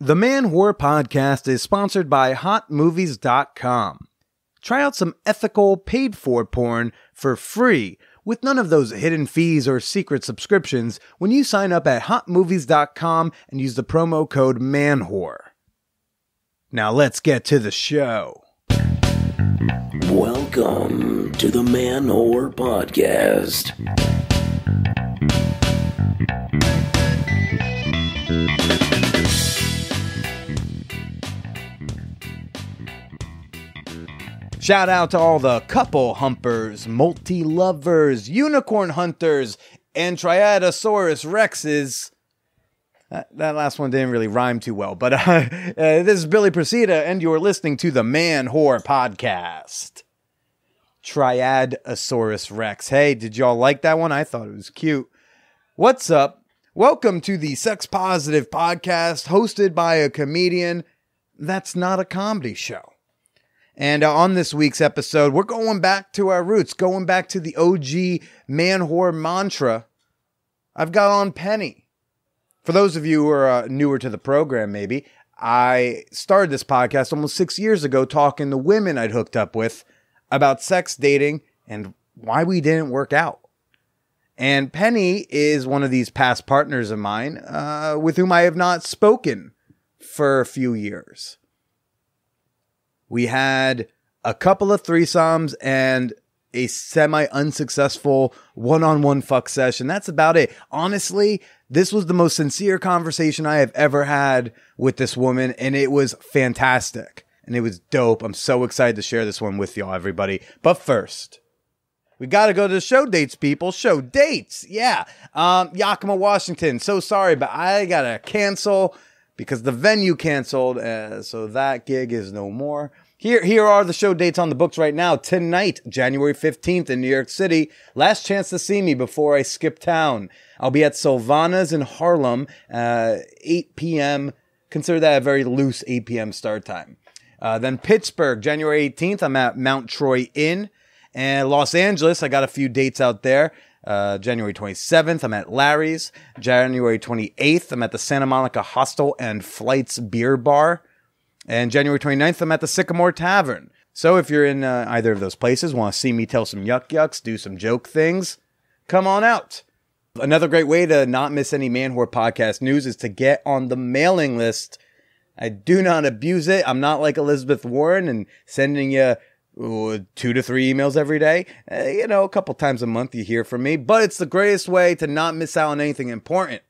The Man Whore Podcast is sponsored by HotMovies.com. Try out some ethical, paid-for porn for free with none of those hidden fees or secret subscriptions when you sign up at HotMovies.com and use the promo code MANWHORE. Now let's get to the show. Welcome to the Man Whore Podcast. Shout out to all the couple humpers, multi-lovers, unicorn hunters, and Triadosaurus rexes. That last one didn't really rhyme too well, but this is Billy Procida, and you're listening to the Man Whore Podcast. Triadosaurus rex. Hey, did y'all like that one? I thought it was cute. What's up? Welcome to the Sex Positive Podcast, hosted by a comedian that's not a comedy show. And on this week's episode, we're going back to our roots, going back to the OG man whore mantra. I've got on Penny. For those of you who are newer to the program, maybe, I started this podcast almost 6 years ago talking to women I'd hooked up with about sex, dating, and why we didn't work out. And Penny is one of these past partners of mine with whom I have not spoken for a few years. We had a couple of threesomes and a semi-unsuccessful one-on-one fuck session. That's about it. Honestly, this was the most sincere conversation I have ever had with this woman, and it was fantastic. And it was dope. I'm so excited to share this one with y'all, everybody. But first, we got to go to the show dates, people. Show dates. Yeah. Yakima, Washington. So sorry, but I got to cancel because the venue canceled, so that gig is no more. Here are the show dates on the books right now. Tonight, January 15th in New York City. Last chance to see me before I skip town. I'll be at Sylvana's in Harlem, 8 p.m. Consider that a very loose 8 p.m. start time. Then Pittsburgh, January 18th, I'm at Mount Troy Inn. And Los Angeles, I got a few dates out there. January 27th, I'm at Larry's. January 28th, I'm at the Santa Monica Hostel and Flights Beer Bar. And January 29th, I'm at the Sycamore Tavern. So if you're in either of those places, want to see me tell some yucks, do some joke things, come on out. Another great way to not miss any Man Whore Podcast news is to get on the mailing list. I do not abuse it. I'm not like Elizabeth Warren and sending you 2 to 3 emails every day. A couple times a month you hear from me. But it's the greatest way to not miss out on anything important.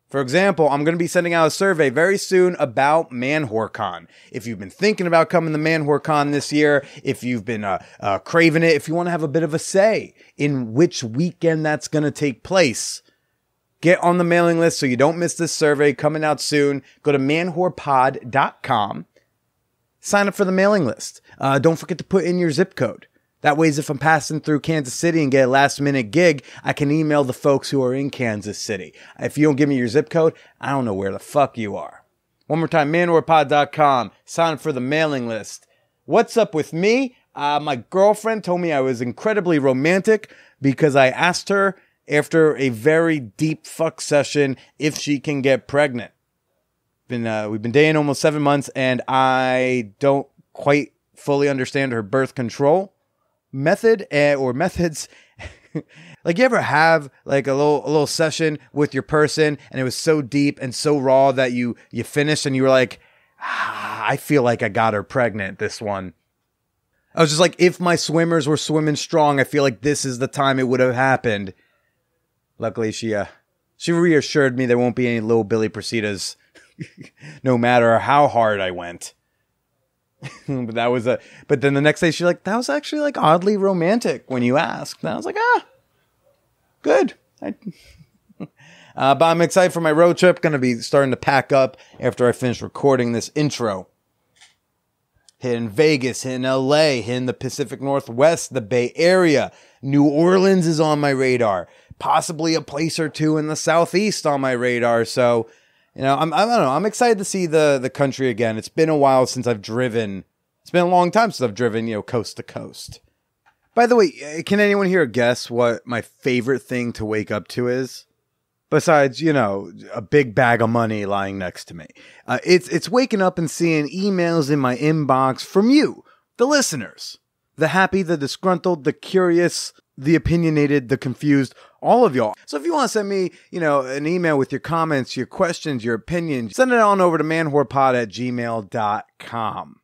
For example, I'm going to be sending out a survey very soon about Man Whore Con. If you've been thinking about coming to Man Whore Con this year, if you've been craving it, if you want to have a bit of a say in which weekend that's going to take place, get on the mailing list so you don't miss this survey coming out soon. Go to manwhorepod.com. Sign up for the mailing list. Don't forget to put in your zip code. That way, if I'm passing through Kansas City and get a last-minute gig, I can email the folks who are in Kansas City. If you don't give me your zip code, I don't know where the fuck you are. One more time, manwhorepod.com. Sign up for the mailing list. What's up with me? My girlfriend told me I was incredibly romantic because I asked her after a very deep fuck session if she can get pregnant. We've been dating almost 7 months, and I don't quite fully understand her birth control method or methods. Like, you ever have like a little session with your person and it was so deep and so raw that you finished and you were like, I feel like I got her pregnant, this one. I was just like, if my swimmers were swimming strong, I feel like this is the time it would have happened. Luckily, she reassured me there won't be any little Billy Prositas no matter how hard I went. But then the next day she's like, that was actually like oddly romantic when you asked. And I was like, good. But I'm excited for my road trip. Going to be starting to pack up after I finish recording this intro. Hitting Vegas, hitting LA, hitting the Pacific Northwest, the Bay Area. New Orleans is on my radar. Possibly a place or two in the Southeast on my radar. So, I don't know. I'm excited to see the country again. It's been a while since I've driven. It's been a long time since I've driven, coast to coast. By the way, can anyone here guess what my favorite thing to wake up to is? Besides, a big bag of money lying next to me. It's waking up and seeing emails in my inbox from you, the listeners. The happy, the disgruntled, the curious, the opinionated, the confused, all of y'all. So if you want to send me, an email with your comments, your questions, your opinions, send it on over to manwhorepod@gmail.com.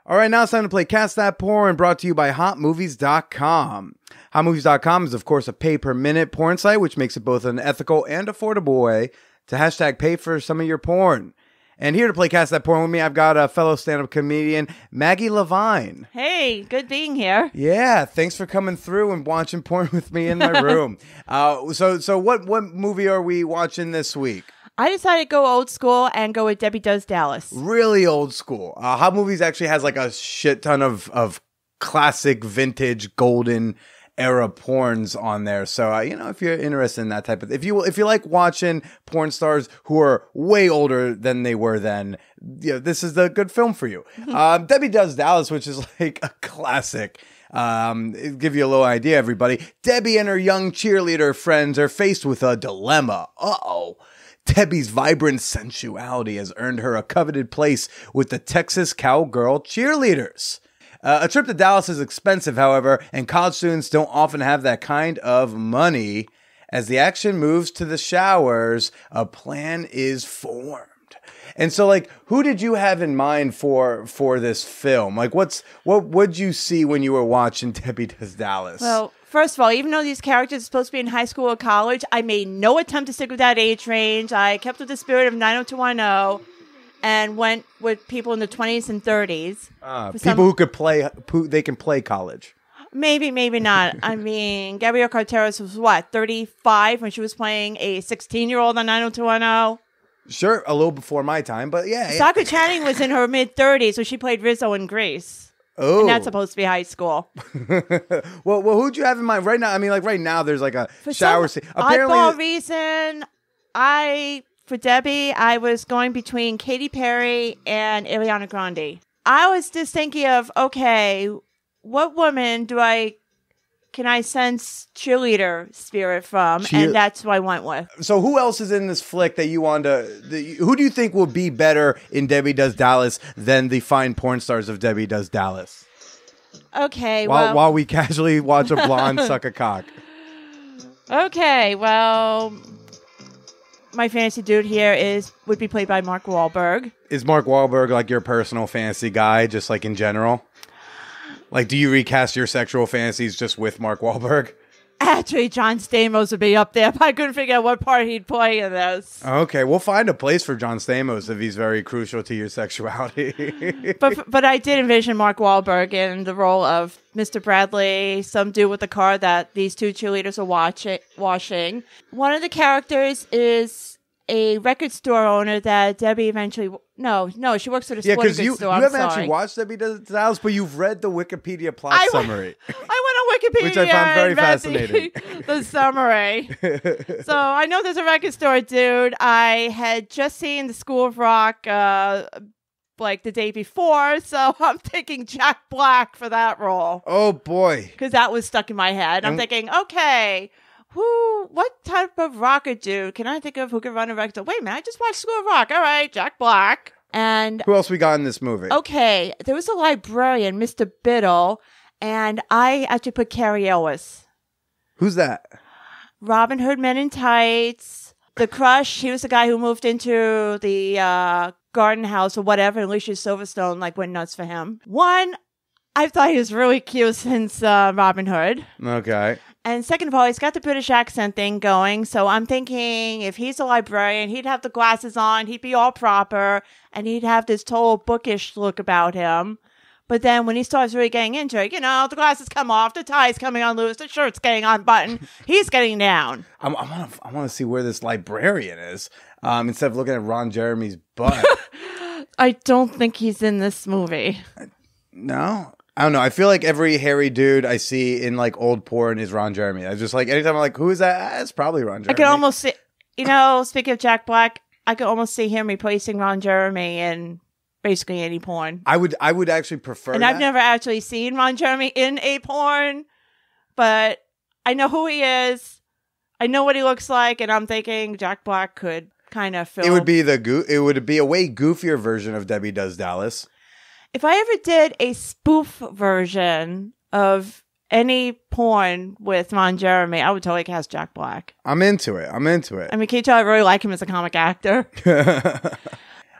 All right, now it's time to play Cast That Porn, brought to you by HotMovies.com. HotMovies.com is, of course, a pay-per-minute porn site, which makes it both an ethical and affordable way to hashtag pay for some of your porn. And here to play Cast That Porn with me, I've got a fellow stand-up comedian, Maggie Levine. Hey, good being here. Yeah, thanks for coming through and watching porn with me in my room. So what movie are we watching this week? I decided to go old school and go with Debbie Does Dallas. Really old school. Hot Movies actually has like a shit ton of classic, vintage, golden era porns on there. So, if you're interested in that type of... If you like watching porn stars who are way older than they were then, this is the good film for you. Debbie Does Dallas, which is like a classic... give you a little idea, everybody. Debbie and her young cheerleader friends are faced with a dilemma. Uh-oh. Debbie's vibrant sensuality has earned her a coveted place with the Texas Cowgirl Cheerleaders. A trip to Dallas is expensive, however, and college students don't often have that kind of money. As the action moves to the showers, a plan is formed. And so, who did you have in mind for this film? What would you see when you were watching Debbie Does Dallas? Well, first of all, even though these characters are supposed to be in high school or college, I made no attempt to stick with that age range. I kept with the spirit of 90210 and went with people in the 20s and 30s. People who could play, they can play college. Maybe, maybe not. I mean, Gabrielle Carteros was 35 when she was playing a 16-year-old on 90210? Sure, a little before my time, but yeah. Saka Channing was in her mid-30s when she played Rizzo in Grease. Oh. And that's supposed to be high school. well, who'd you have in mind right now? I mean, right now, there's a shower scene. Apparently, oddball reason, for Debbie, I was going between Katy Perry and Ariana Grande. I was just thinking of, okay, what woman can I sense cheerleader spirit from? And that's who I went with. So who else is in this flick that you want to... who do you think will be better in Debbie Does Dallas than the fine porn stars of Debbie Does Dallas? Okay, while we casually watch a blonde suck a cock. Okay, well... My fantasy dude here would be played by Mark Wahlberg. Is Mark Wahlberg your personal fantasy guy, just in general? Do you recast your sexual fantasies just with Mark Wahlberg? Actually, John Stamos would be up there, but I couldn't figure out what part he'd play in this. Okay, we'll find a place for John Stamos if he's very crucial to your sexuality. but I did envision Mark Wahlberg in the role of Mr. Bradley, some dude with a car that these two cheerleaders are washing. One of the characters is a record store owner that Debbie eventually... No, she works at a sporting goods store. You haven't actually watched Debbie Does Dallas, but you've read the Wikipedia plot summary. I went on Wikipedia, which I found very fascinating. The summary. So I know there's a record store dude. I had just seen the School of Rock the day before, so I'm thinking Jack Black for that role. Oh boy, because that was stuck in my head. I'm thinking, okay. What type of rocker dude can I think of who can run a record store? Wait a minute, I just watched School of Rock. All right, Jack Black. And who else we got in this movie? Okay, there was a librarian, Mr. Biddle, and I actually put Carrie Ellis. Who's that? Robin Hood Men in Tights. The Crush, he was the guy who moved into the garden house or whatever, and Alicia Silverstone went nuts for him. One, I thought he was really cute since Robin Hood. Okay. And second of all, he's got the British accent thing going. So I'm thinking if he's a librarian, he'd have the glasses on, he'd be all proper, and he'd have this total bookish look about him. But then when he starts really getting into it, the glasses come off, the tie's coming on loose, the shirt's getting unbuttoned, he's getting down. I want to see where this librarian is instead of looking at Ron Jeremy's butt. I don't think he's in this movie. No? I don't know. I feel like every hairy dude I see in old porn is Ron Jeremy. I just anytime I'm who is that? It's probably Ron Jeremy. I can almost see, speaking of Jack Black, I could almost see him replacing Ron Jeremy in basically any porn. I would actually prefer and that. I've never actually seen Ron Jeremy in a porn, but I know who he is. I know what he looks like, and I'm thinking Jack Black could kind of film. It would be it would be a way goofier version of Debbie Does Dallas. If I ever did a spoof version of any porn with Ron Jeremy, I would totally cast Jack Black. I'm into it. I mean, can you tell I really like him as a comic actor? I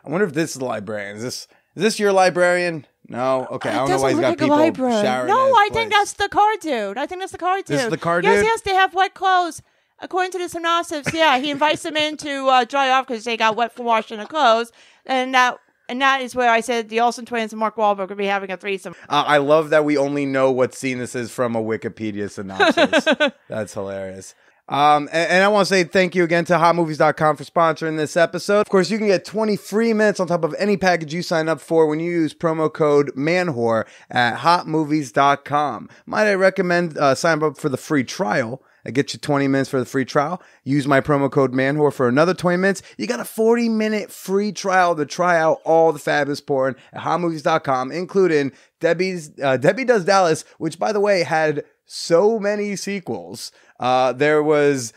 wonder if this is the librarian. Is this your librarian? No? Okay, I don't know why he's got people showering. No, I think that's the car dude. This is the car dude? Yes, they have wet clothes. According to the synopsis, yeah, he invites them in to dry off because they got wet from washing their clothes. And that is where I said the Olsen twins and Mark Wahlberg would be having a threesome. I love that we only know what scene this is from a Wikipedia synopsis. That's hilarious. And I want to say thank you again to hotmovies.com for sponsoring this episode. Of course, you can get 20 free minutes on top of any package you sign up for when you use promo code MANWHORE at hotmovies.com. Might I recommend sign up for the free trial. I get you 20 minutes for the free trial. Use my promo code MANWHORE for another 20 minutes. You got a 40-minute free trial to try out all the fabulous porn at hotmovies.com, including Debbie Does Dallas, which, by the way, had so many sequels. There was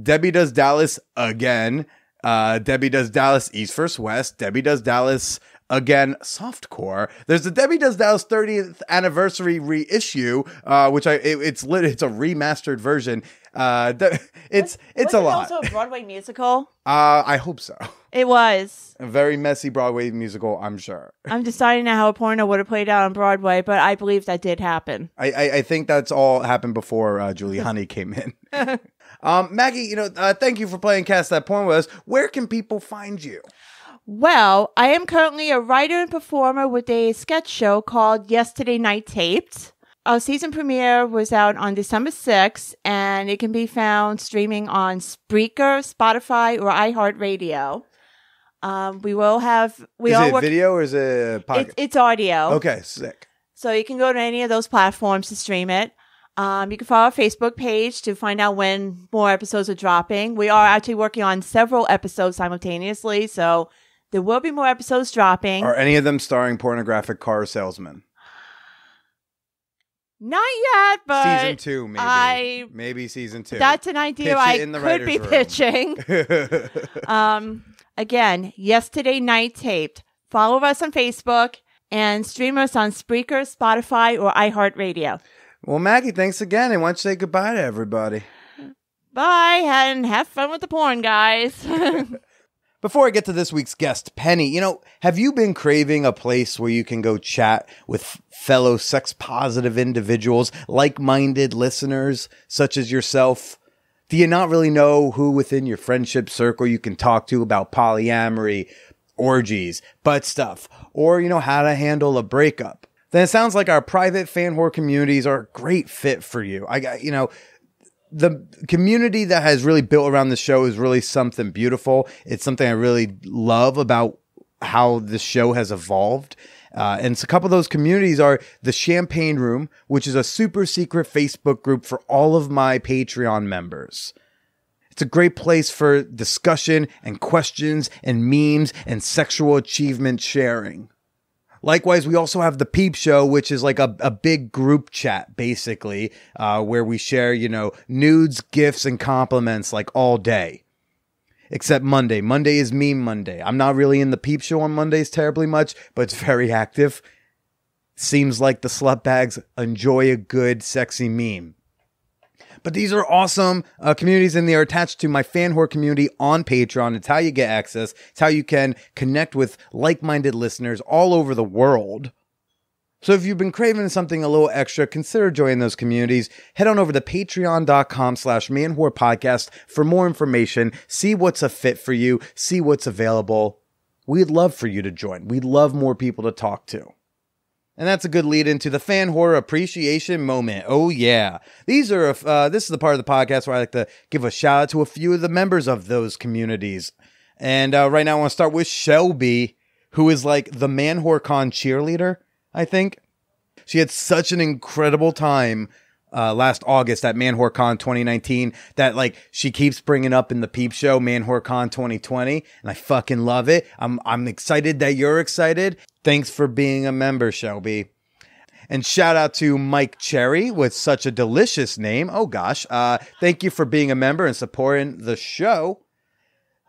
Debbie Does Dallas Again, Debbie Does Dallas East vs. West, Debbie Does Dallas Again Softcore. There's the Debbie Does Dallas 30th anniversary reissue, which it's a remastered version. It's a lot. Also a Broadway musical. I hope so. It was A very messy Broadway musical, I'm sure. I'm deciding now how a porno would have played out on Broadway, but I believe that did happen. I think that's all happened before Giuliani came in. Maggie, thank you for playing Cast That Porn with us. Where can people find you? Well, I am currently a writer and performer with a sketch show called Yesterday Night Taped. Our season premiere was out on December 6th, and it can be found streaming on Spreaker, Spotify, or iHeartRadio. We will have... Is it video or is it podcast? It's audio. Okay, sick. So you can go to any of those platforms to stream it. You can follow our Facebook page to find out when more episodes are dropping. We are actually working on several episodes simultaneously, so there will be more episodes dropping. Are any of them starring pornographic car salesmen? Not yet, but season 2, maybe. Maybe season 2. That's an idea I could be pitching. Again, Yesterday Night Taped. Follow us on Facebook and stream us on Spreaker, Spotify, or iHeartRadio. Well, Maggie, thanks again, and why don't you say goodbye to everybody? Bye, and have fun with the porn, guys. Before I get to this week's guest, Penny, have you been craving a place where you can go chat with fellow sex-positive individuals, like-minded listeners such as yourself? Do you not really know who within your friendship circle you can talk to about polyamory, orgies, butt stuff, or, how to handle a breakup? Then it sounds like our private fan whore communities are a great fit for you. The community that has really built around the show is really something beautiful. It's something I really love about how the show has evolved. And so a couple of those communities are the Champagne Room, which is a super secret Facebook group for all of my Patreon members. It's a great place for discussion and questions and memes and sexual achievement sharing. Likewise, we also have the Peep Show, which is like a big group chat, basically, where we share, nudes, gifts, and compliments like all day. Except Monday. Monday is Meme Monday. I'm not really in the Peep Show on Mondays terribly much, but it's very active. Seems like the slutbags enjoy a good, sexy meme. But these are awesome communities, and they are attached to my fan whore community on Patreon. It's how you get access. It's how you can connect with like-minded listeners all over the world. So if you've been craving something a little extra, consider joining those communities. Head on over to patreon.com/manwhorepodcast for more information. See what's a fit for you. See what's available. We'd love for you to join. We'd love more people to talk to. And that's a good lead into the fan horror appreciation moment. Oh, yeah. This is the part of the podcast where I like to give a shout out to a few of the members of those communities. And right now I want to start with Shelby, who is like the Man Whore Con cheerleader, I think. She had such an incredible time last August at Man Whore Con 2019 that she keeps bringing up in the Peep Show, Man Whore Con 2020. And I fucking love it. I'm excited that you're excited. Thanks for being a member, Shelby. And shout out to Mike Cherry with such a delicious name. Oh, gosh. Thank you for being a member and supporting the show.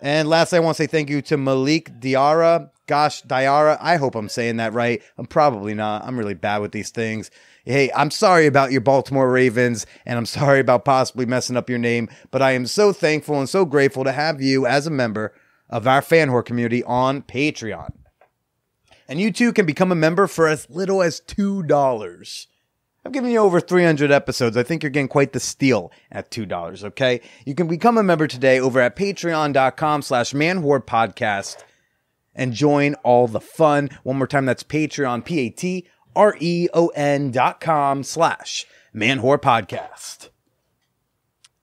And lastly, I want to say thank you to Malik Diarra. Gosh, Diarra. I hope I'm saying that right. I'm probably not. I'm really bad with these things. Hey, I'm sorry about your Baltimore Ravens, and I'm sorry about possibly messing up your name, but I am so thankful and so grateful to have you as a member of our fan whore community on Patreon. And you too can become a member for as little as $2. I've given you over 300 episodes. I think you're getting quite the steal at $2, okay? You can become a member today over at patreon.com/manwhorepodcast and join all the fun. One more time, that's Patreon, patreon.com/manwhorepodcast.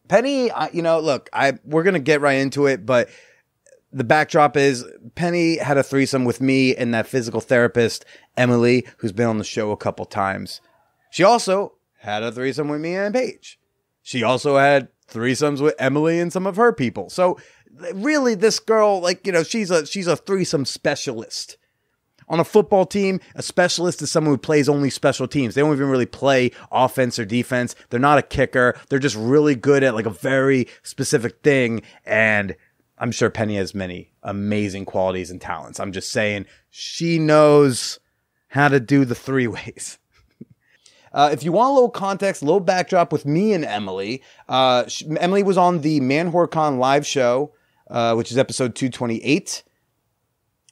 Penny, look, we're going to get right into it, but the backdrop is Penny had a threesome with me and that physical therapist, Emily, who's been on the show a couple times. She also had a threesome with me and Paige. She also had threesomes with Emily and some of her people. So really, this girl, she's a threesome specialist. On a football team, a specialist is someone who plays only special teams. They don't even really play offense or defense. They're not a kicker. They're just really good at a very specific thing. And I'm sure Penny has many amazing qualities and talents. I'm just saying she knows how to do the three ways. If you want a little context, a little backdrop with me and Emily, Emily was on the ManWhoreCon live show, which is episode 228.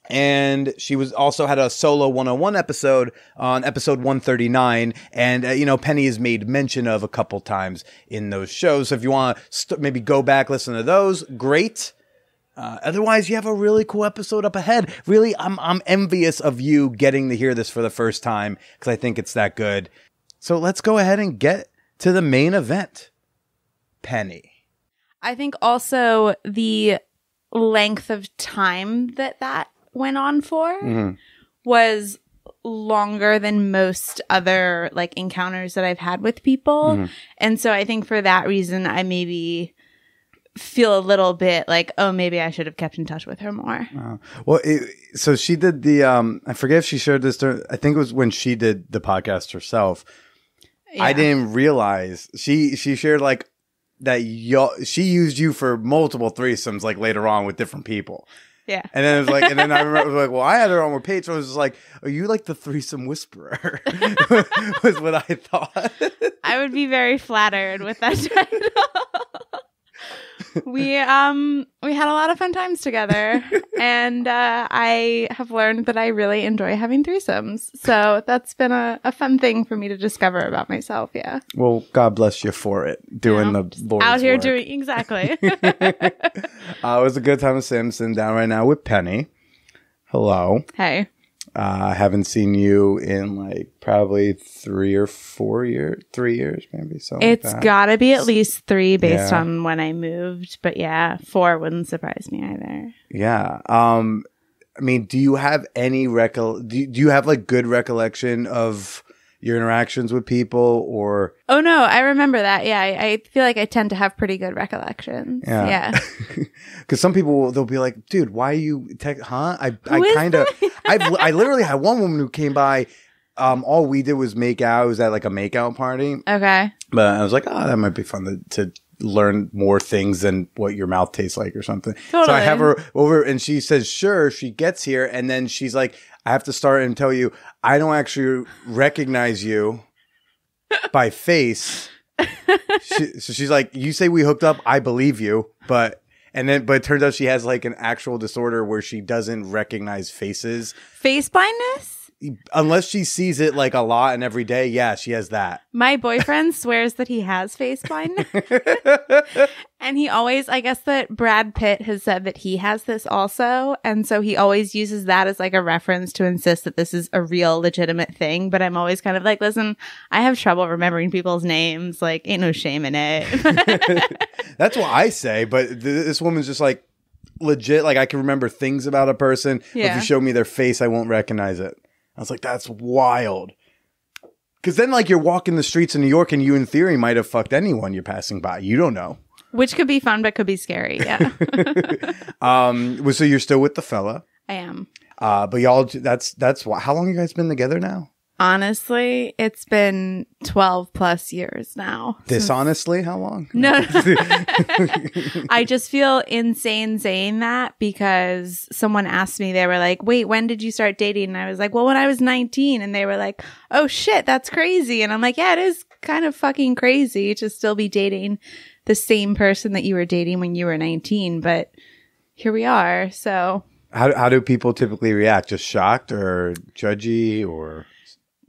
And she was also had a solo 101 episode on episode 139. And, Penny is made mention of a couple times in those shows. So if you want to maybe go back, listen to those, great. Otherwise, you have a really cool episode up ahead. Really, I'm envious of you getting to hear this for the first time because I think it's that good. So let's go ahead and get to the main event. Penny. I think also the length of time that went on for was longer than most other encounters that I've had with people. And so I think for that reason, I maybe feel a little bit maybe I should have kept in touch with her more. So she did the, I forget if she shared this, I think it was when she did the podcast herself. Yeah. I didn't realize she shared that she used you for multiple threesomes later on with different people. Yeah. And then it was and then I remember it was well, I had her on with Paige. So I was just are you the threesome whisperer? Was what I thought. I would be very flattered with that title. We had a lot of fun times together, and I have learned that I really enjoy having threesomes. So that's been a fun thing for me to discover about myself. Yeah. Well, God bless you for it. Doing the Lord's out here work. doing exactly. It was a good time with Simpson down right now with Penny. Hello. Hey. I haven't seen you in probably 3 or 4 years, 3 years maybe. It's gotta be at least 3 based on when I moved, but 4 wouldn't surprise me either. Yeah. I mean, do you have any do you have good recollection of your interactions with people or? Oh no, I remember that. Yeah, I feel like I tend to have pretty good recollections. Yeah. Because some people they'll be like, "Dude, why are you I kind of I literally had one woman who came by. All we did was make out. It was at a makeout party. Okay. But I was like, oh, that might be fun to learn more things than what your mouth tastes like or something. Totally. So I have her over and she says, sure. She gets here and then she's like, I have to start and tell you, I don't actually recognize you by face. So she's like, you say we hooked up. I believe you. But it turns out she has an actual disorder where she doesn't recognize faces. Face blindness? Unless she sees it a lot and every day. Yeah, she has that. My boyfriend swears that he has face blindness. And he always, I guess that Brad Pitt has said that he has this also. And so he always uses that as a reference to insist that this is a real legitimate thing. But I'm always kind of listen, I have trouble remembering people's names. Ain't no shame in it. That's what I say. But this woman's just legit. I can remember things about a person. Yeah. But if you show me their face, I won't recognize it. I was like, that's wild. Because then, you're walking the streets in New York and you, in theory, might have fucked anyone you're passing by. You don't know. Which could be fun, but could be scary. Yeah. So you're still with the fella. I am. But y'all, that's why. How long you guys been together now? Honestly, it's been 12 plus years now. Dishonestly, how long? No. I just feel insane saying that because someone asked me, they were like, wait, when did you start dating? And I was like, well, when I was 19. And they were like, oh shit, that's crazy. And I'm like, yeah, it is kind of fucking crazy to still be dating the same person that you were dating when you were 19. But here we are. So How do people typically react? Just shocked or judgy or...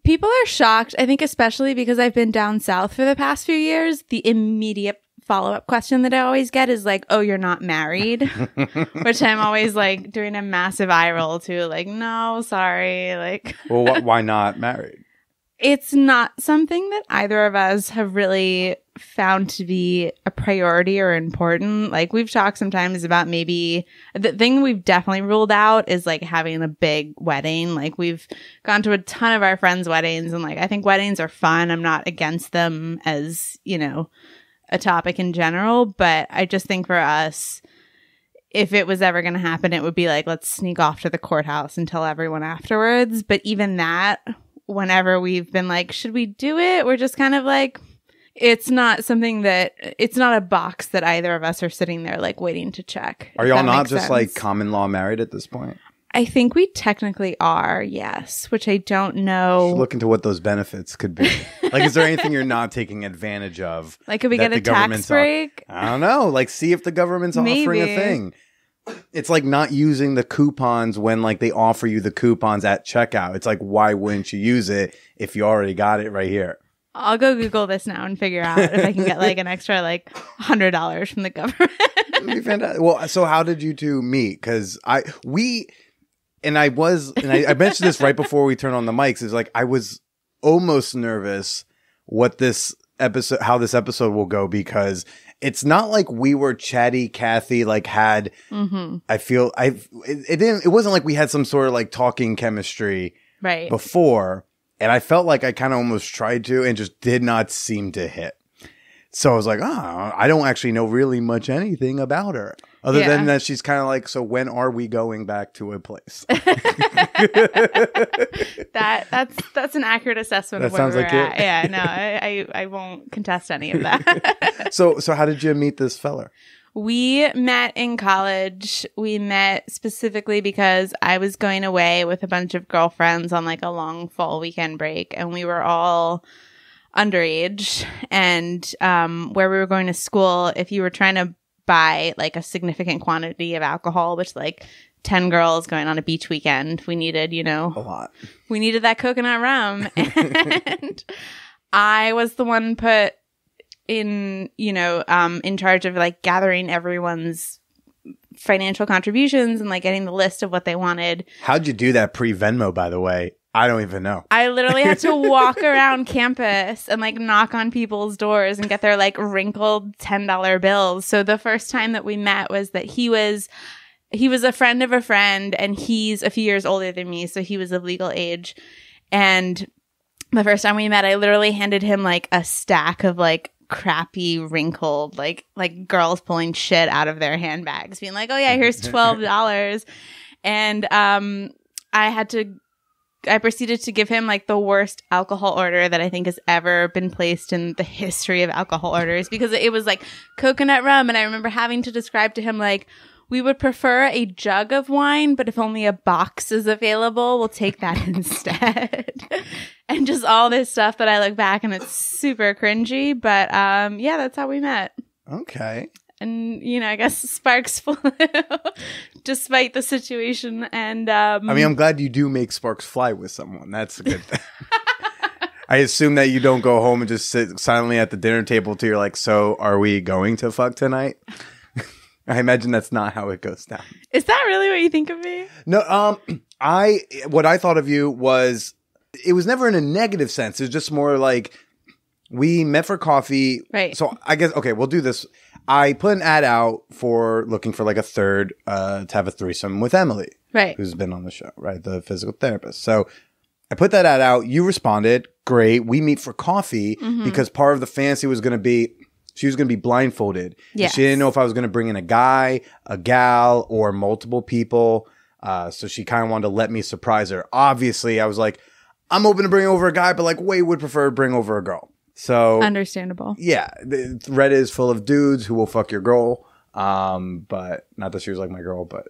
People are shocked, I think, especially because I've been down south for the past few years. The immediate follow-up question that I always get is like, oh, you're not married? Which I'm always like doing a massive eye roll to, like, no, sorry. Like, well, why not married? It's not something that either of us have really found to be a priority or important. Like, we've talked sometimes about maybe the thing we've definitely ruled out is like having a big wedding. Like, we've gone to a ton of our friends' weddings, and like, I think weddings are fun. I'm not against them as, you know, a topic in general, but I just think for us, if it was ever going to happen, it would be like, let's sneak off to the courthouse and tell everyone afterwards. But even that, whenever we've been like, should we do it? We're just kind of like, it's not something that, it's not a box that either of us are sitting there like waiting to check. Are y'all not just like common law married at this point? I think we technically are, yes, which I don't know. Just look into what those benefits could be. Like, is there anything you're not taking advantage of? Like, could we get a tax break? I don't know. Like, see if the government's offering a thing. It's like not using the coupons when like they offer you the coupons at checkout. It's like, why wouldn't you use it if you already got it right here? I'll go Google this now and figure out if I can get like an extra like $100 from the government. Well, so how did you two meet? Because I mentioned this right before we turned on the mics. Is like I was almost nervous how this episode will go, because it's not like we were chatty Cathy, like had, it wasn't like we had some sort of like talking chemistry right before. And I felt like I kind of almost tried to and just did not seem to hit. So I was like, I don't actually know really much anything about her. Other than that, she's kind of like, so when are we going back to a place? That's an accurate assessment of where we're at. Yeah, no, I won't contest any of that. So how did you meet this fella? We met in college. We met specifically because I was going away with a bunch of girlfriends on like a long fall weekend break, and we were all underage. And where we were going to school, if you were trying to buy like a significant quantity of alcohol, which like 10 girls going on a beach weekend, we needed, a lot. We needed that coconut rum. And I was the one put in, in charge of like gathering everyone's financial contributions and like getting the list of what they wanted. How'd you do that pre-Venmo, by the way? I don't even know. I literally had to walk around campus and like knock on people's doors and get their like wrinkled $10 bills. So the first time that we met was that he was a friend of a friend, and he's a few years older than me, so he was of legal age. And the first time we met, I literally handed him like a stack of like crappy wrinkled like girls pulling shit out of their handbags, being like, oh yeah, here's $12. And I proceeded to give him like the worst alcohol order that I think has ever been placed in the history of alcohol orders, because it was like coconut rum. And I remember having to describe to him like, we would prefer a jug of wine, but if only a box is available, we'll take that instead. And just all this stuff that I look back and it's super cringy. But yeah, that's how we met. Okay. And, I guess sparks flew despite the situation. And I'm glad you do make sparks fly with someone. That's a good thing. I assume that you don't go home and just sit silently at the dinner table till you're like, so are we going to fuck tonight? I imagine that's not how it goes down. Is that really what you think of me? No, what I thought of you was, it was never in a negative sense. It was just more like, we met for coffee. Right. So I guess, okay, we'll do this. I put an ad out for looking for like a third to have a threesome with Emily. Right. Who's been on the show, right? The physical therapist. So I put that ad out. You responded. Great. We meet for coffee because part of the fantasy was going to be, she was going to be blindfolded. Yes. She didn't know if I was going to bring in a guy, a gal, or multiple people. So she kind of wanted to let me surprise her. Obviously, I was like, I'm open to bring over a guy, but like Wade would prefer to bring over a girl. So Understandable. yeah, Reddit is full of dudes who will fuck your girl. But not that she was like my girl, but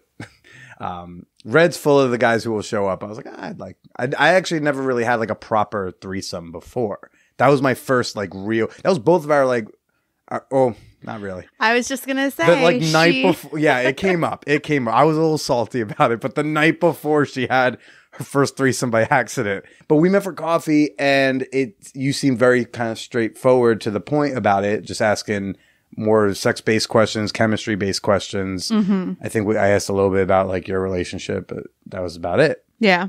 Red's full of the guys who will show up. I was like, I actually never really had like a proper threesome before. That was my first like real. That was both of our like. Not really. I was just gonna say, the like night before. Yeah, it came up. I was a little salty about it, but the night before she had her first threesome by accident. But we met for coffee, and you seemed very kind of straightforward to the point about it, just asking more sex-based questions, chemistry-based questions. Mm-hmm. I think I asked a little bit about like your relationship, but that was about it. Yeah.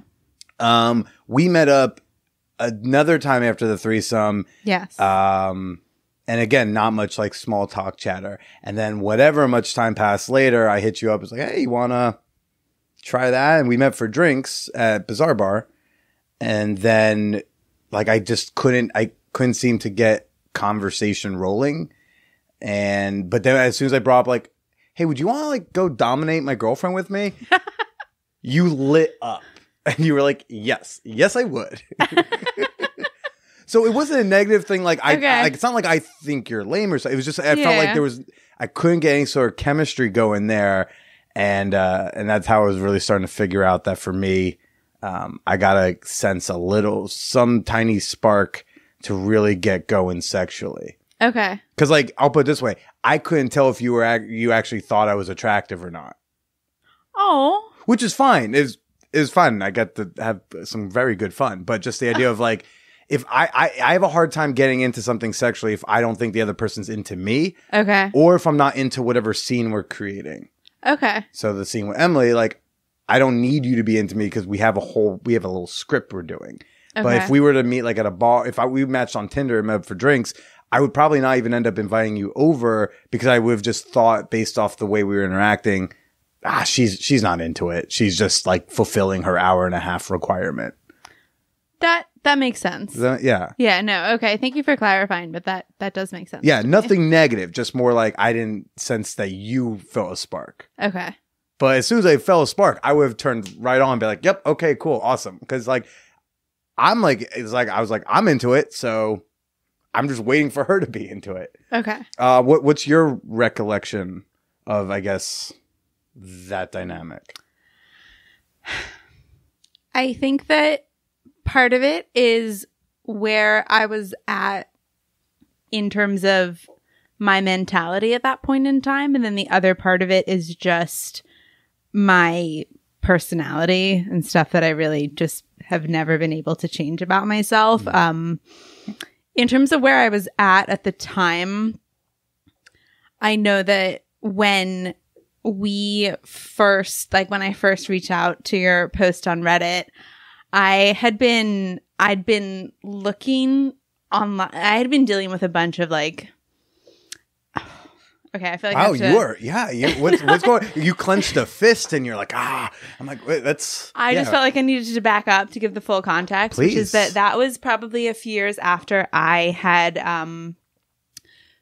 We met up another time after the threesome. Yes. And again, not much like small talk chatter. And then whatever much time passed later, I hit you up. It's like, hey, you want to try that? And we met for drinks at Bizarre Bar. And then like, I couldn't seem to get conversation rolling. But then as soon as I brought up like, hey, would you want to like go dominate my girlfriend with me? You lit up and you were like, yes, I would. So it wasn't a negative thing. Like it's not like I think you're lame or something. It was just, I felt like I couldn't get any sort of chemistry going there. And that's how I was really starting to figure out that for me, I got to sense some tiny spark to really get going sexually. Okay. Cause like, I'll put it this way. I couldn't tell if you actually thought I was attractive or not. Oh. Which is fine. It's fun. I got to have some very good fun, but just the idea of like, if I have a hard time getting into something sexually if I don't think the other person's into me. Okay. Or if I'm not into whatever scene we're creating. Okay. So the scene with Emily, like, I don't need you to be into me because we have a little script we're doing. Okay. But if we were to meet like at a bar, we matched on Tinder and met up for drinks, I would probably not even end up inviting you over because I would have just thought based off the way we were interacting, she's not into it. She's just like fulfilling her hour-and-a-half requirement. That makes sense. Yeah. Yeah, no, okay. Thank you for clarifying, but that does make sense. Yeah, nothing negative, just more like I didn't sense that you felt a spark. Okay. But as soon as I felt a spark, I would have turned right on and be like, yep, okay, cool, awesome. Because like, I was like, I'm into it, so I'm just waiting for her to be into it. Okay. What's your recollection of, I guess, that dynamic? I think that part of it is where I was at in terms of my mentality at that point in time. And then the other part of it is just my personality and stuff that I really just have never been able to change about myself. In terms of where I was at the time, I know that when I first reached out to your post on Reddit, I'd been looking online. I had been dealing with a bunch of like, okay, I feel like what's going on? You clenched a fist and you're like, I'm like, wait, just felt like I needed to back up to give the full context. Please. Which is that was probably a few years after I had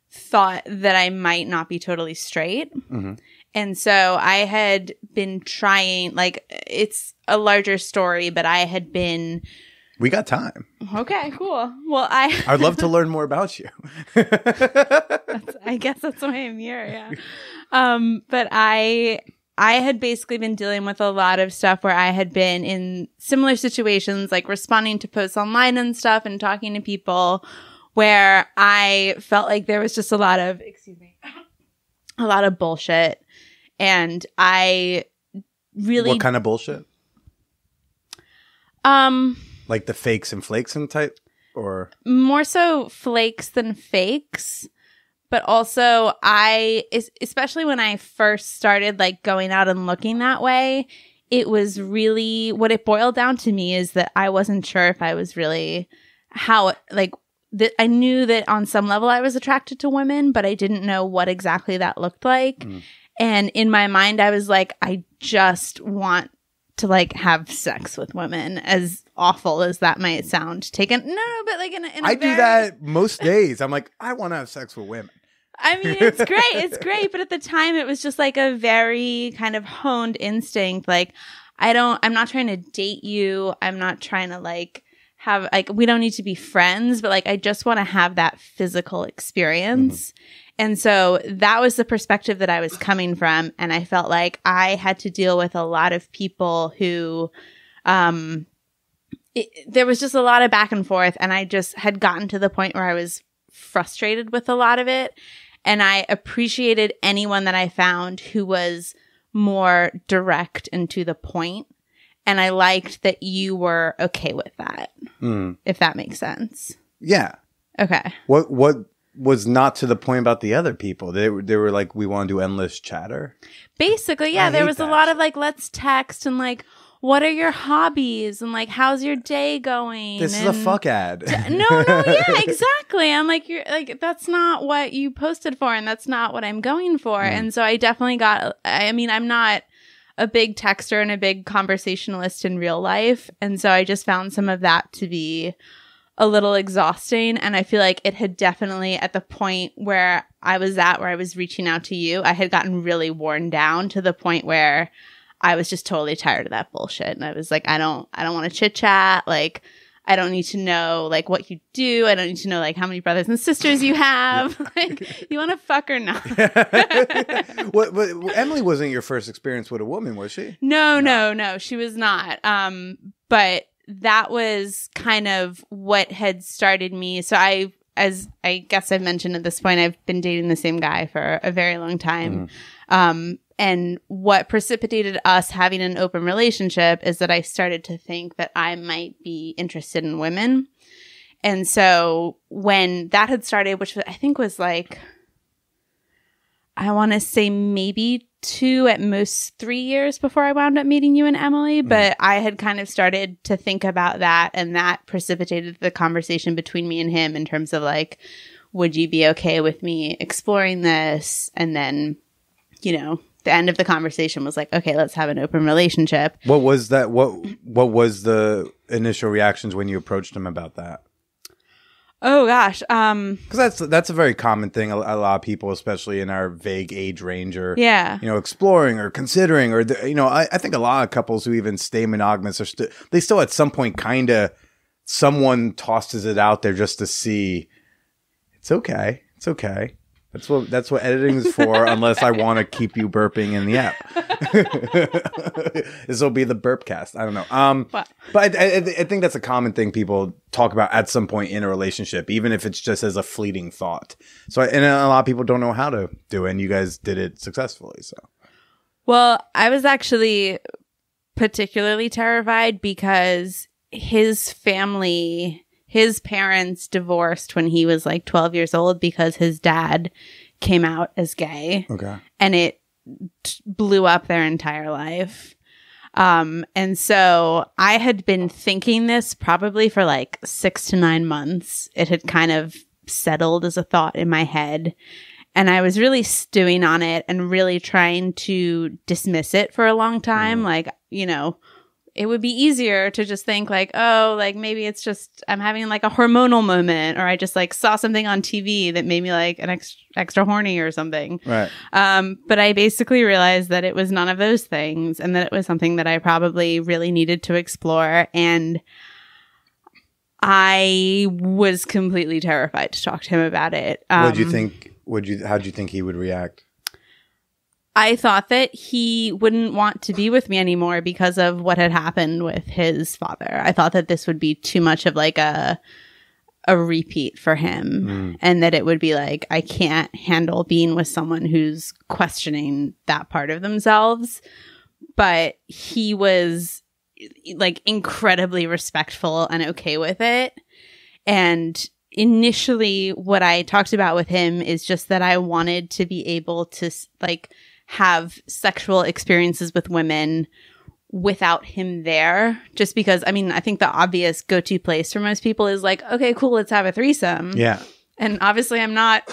thought that I might not be totally straight. Mm-hmm. And so I had been trying, like, it's a larger story, but I had been... We got time. Okay, cool. Well, I'd love to learn more about you. I guess that's why I'm here, yeah. But I had basically been dealing with a lot of stuff where I had been in similar situations, like responding to posts online and stuff and talking to people where I felt like there was just a lot of bullshit. And I really... What kind of bullshit? Like the fakes and flakes and type? Or more so flakes than fakes. But also especially when I first started like going out and looking that way, it was really... What it boiled down to me is that I wasn't sure if I was really... I knew that on some level I was attracted to women, but I didn't know what exactly that looked like. Mm. And in my mind, I was like, I just want to like have sex with women, as awful as that might sound. But like in a do that most days. I'm like, I want to have sex with women. I mean, it's great. It's great. But at the time, it was just like a very kind of honed instinct. Like, I'm not trying to date you. I'm not trying to like have, like, we don't need to be friends, but like, I just want to have that physical experience. And so that was the perspective that I was coming from. And I felt like I had to deal with a lot of people who, there was just a lot of back and forth. And I just had gotten to the point where I was frustrated with a lot of it. And I appreciated anyone that I found who was more direct and to the point. And I liked that you were okay with that, if that makes sense. Yeah. Okay. What was not to the point about the other people? They were like, we want to do endless chatter. Basically, yeah. There was a lot of like, let's text and like, what are your hobbies? And like, how's your day going? This is a fuck ad. No, yeah, exactly. I'm like, you're like, that's not what you posted for, and that's not what I'm going for. And so I definitely I'm not a big texter and a big conversationalist in real life. And so I just found some of that to be a little exhausting. And I feel like it had definitely, at the point where I was at, where I was reaching out to you, I had gotten really worn down to the point where I was just totally tired of that bullshit. And I was like, I don't want to chit chat. Like, I don't need to know like what you do. I don't need to know like how many brothers and sisters you have. Like, you want to fuck or not? What, Emily wasn't your first experience with a woman, was she? No, she was not. But that was kind of what had started me. So as I guess I've mentioned at this point, I've been dating the same guy for a very long time. And what precipitated us having an open relationship is that I started to think that I might be interested in women. And so when that had started, which I think was like, I want to say maybe 2, at most 3 years before I wound up meeting you and Emily. But I had kind of started to think about that, and that precipitated the conversation between me and him in terms of like, would you be okay with me exploring this? And then, the end of the conversation was like, okay, let's have an open relationship. What was that? What was the initial reactions when you approached him about that? Oh gosh, because that's a very common thing. A lot of people, especially in our vague age range, are exploring or considering, or I think a lot of couples who even stay monogamous are they still at some point kind of someone tosses it out there just to see. It's okay. That's what editing is for, unless I want to keep you burping in the app. This will be the burpcast. I don't know. But I think that's a common thing people talk about at some point in a relationship, even if it's just as a fleeting thought. So, and a lot of people don't know how to do it, and you guys did it successfully. So, well, I was actually particularly terrified because his family. His parents divorced when he was like 12 years old because his dad came out as gay. Okay. And it blew up their entire life. And so I had been thinking this probably for like 6 to 9 months. It had kind of settled as a thought in my head. And I was really stewing on it and really trying to dismiss it for a long time. Like, it would be easier to just think like, oh, like maybe it's just I'm having like a hormonal moment, or I just like saw something on TV that made me like an extra horny or something. Right. But I basically realized that it was none of those things, and that it was something that I probably really needed to explore. And I was completely terrified to talk to him about it. How'd you think he would react? I thought that he wouldn't want to be with me anymore because of what had happened with his father. I thought that this would be too much of like a repeat for him, and that it would be like, I can't handle being with someone who's questioning that part of themselves. But he was like incredibly respectful and okay with it. And initially what I talked about with him is just that I wanted to be able to like have sexual experiences with women without him there, just because I think the obvious go-to place for most people is like, okay, cool, let's have a threesome. Yeah. And obviously I'm not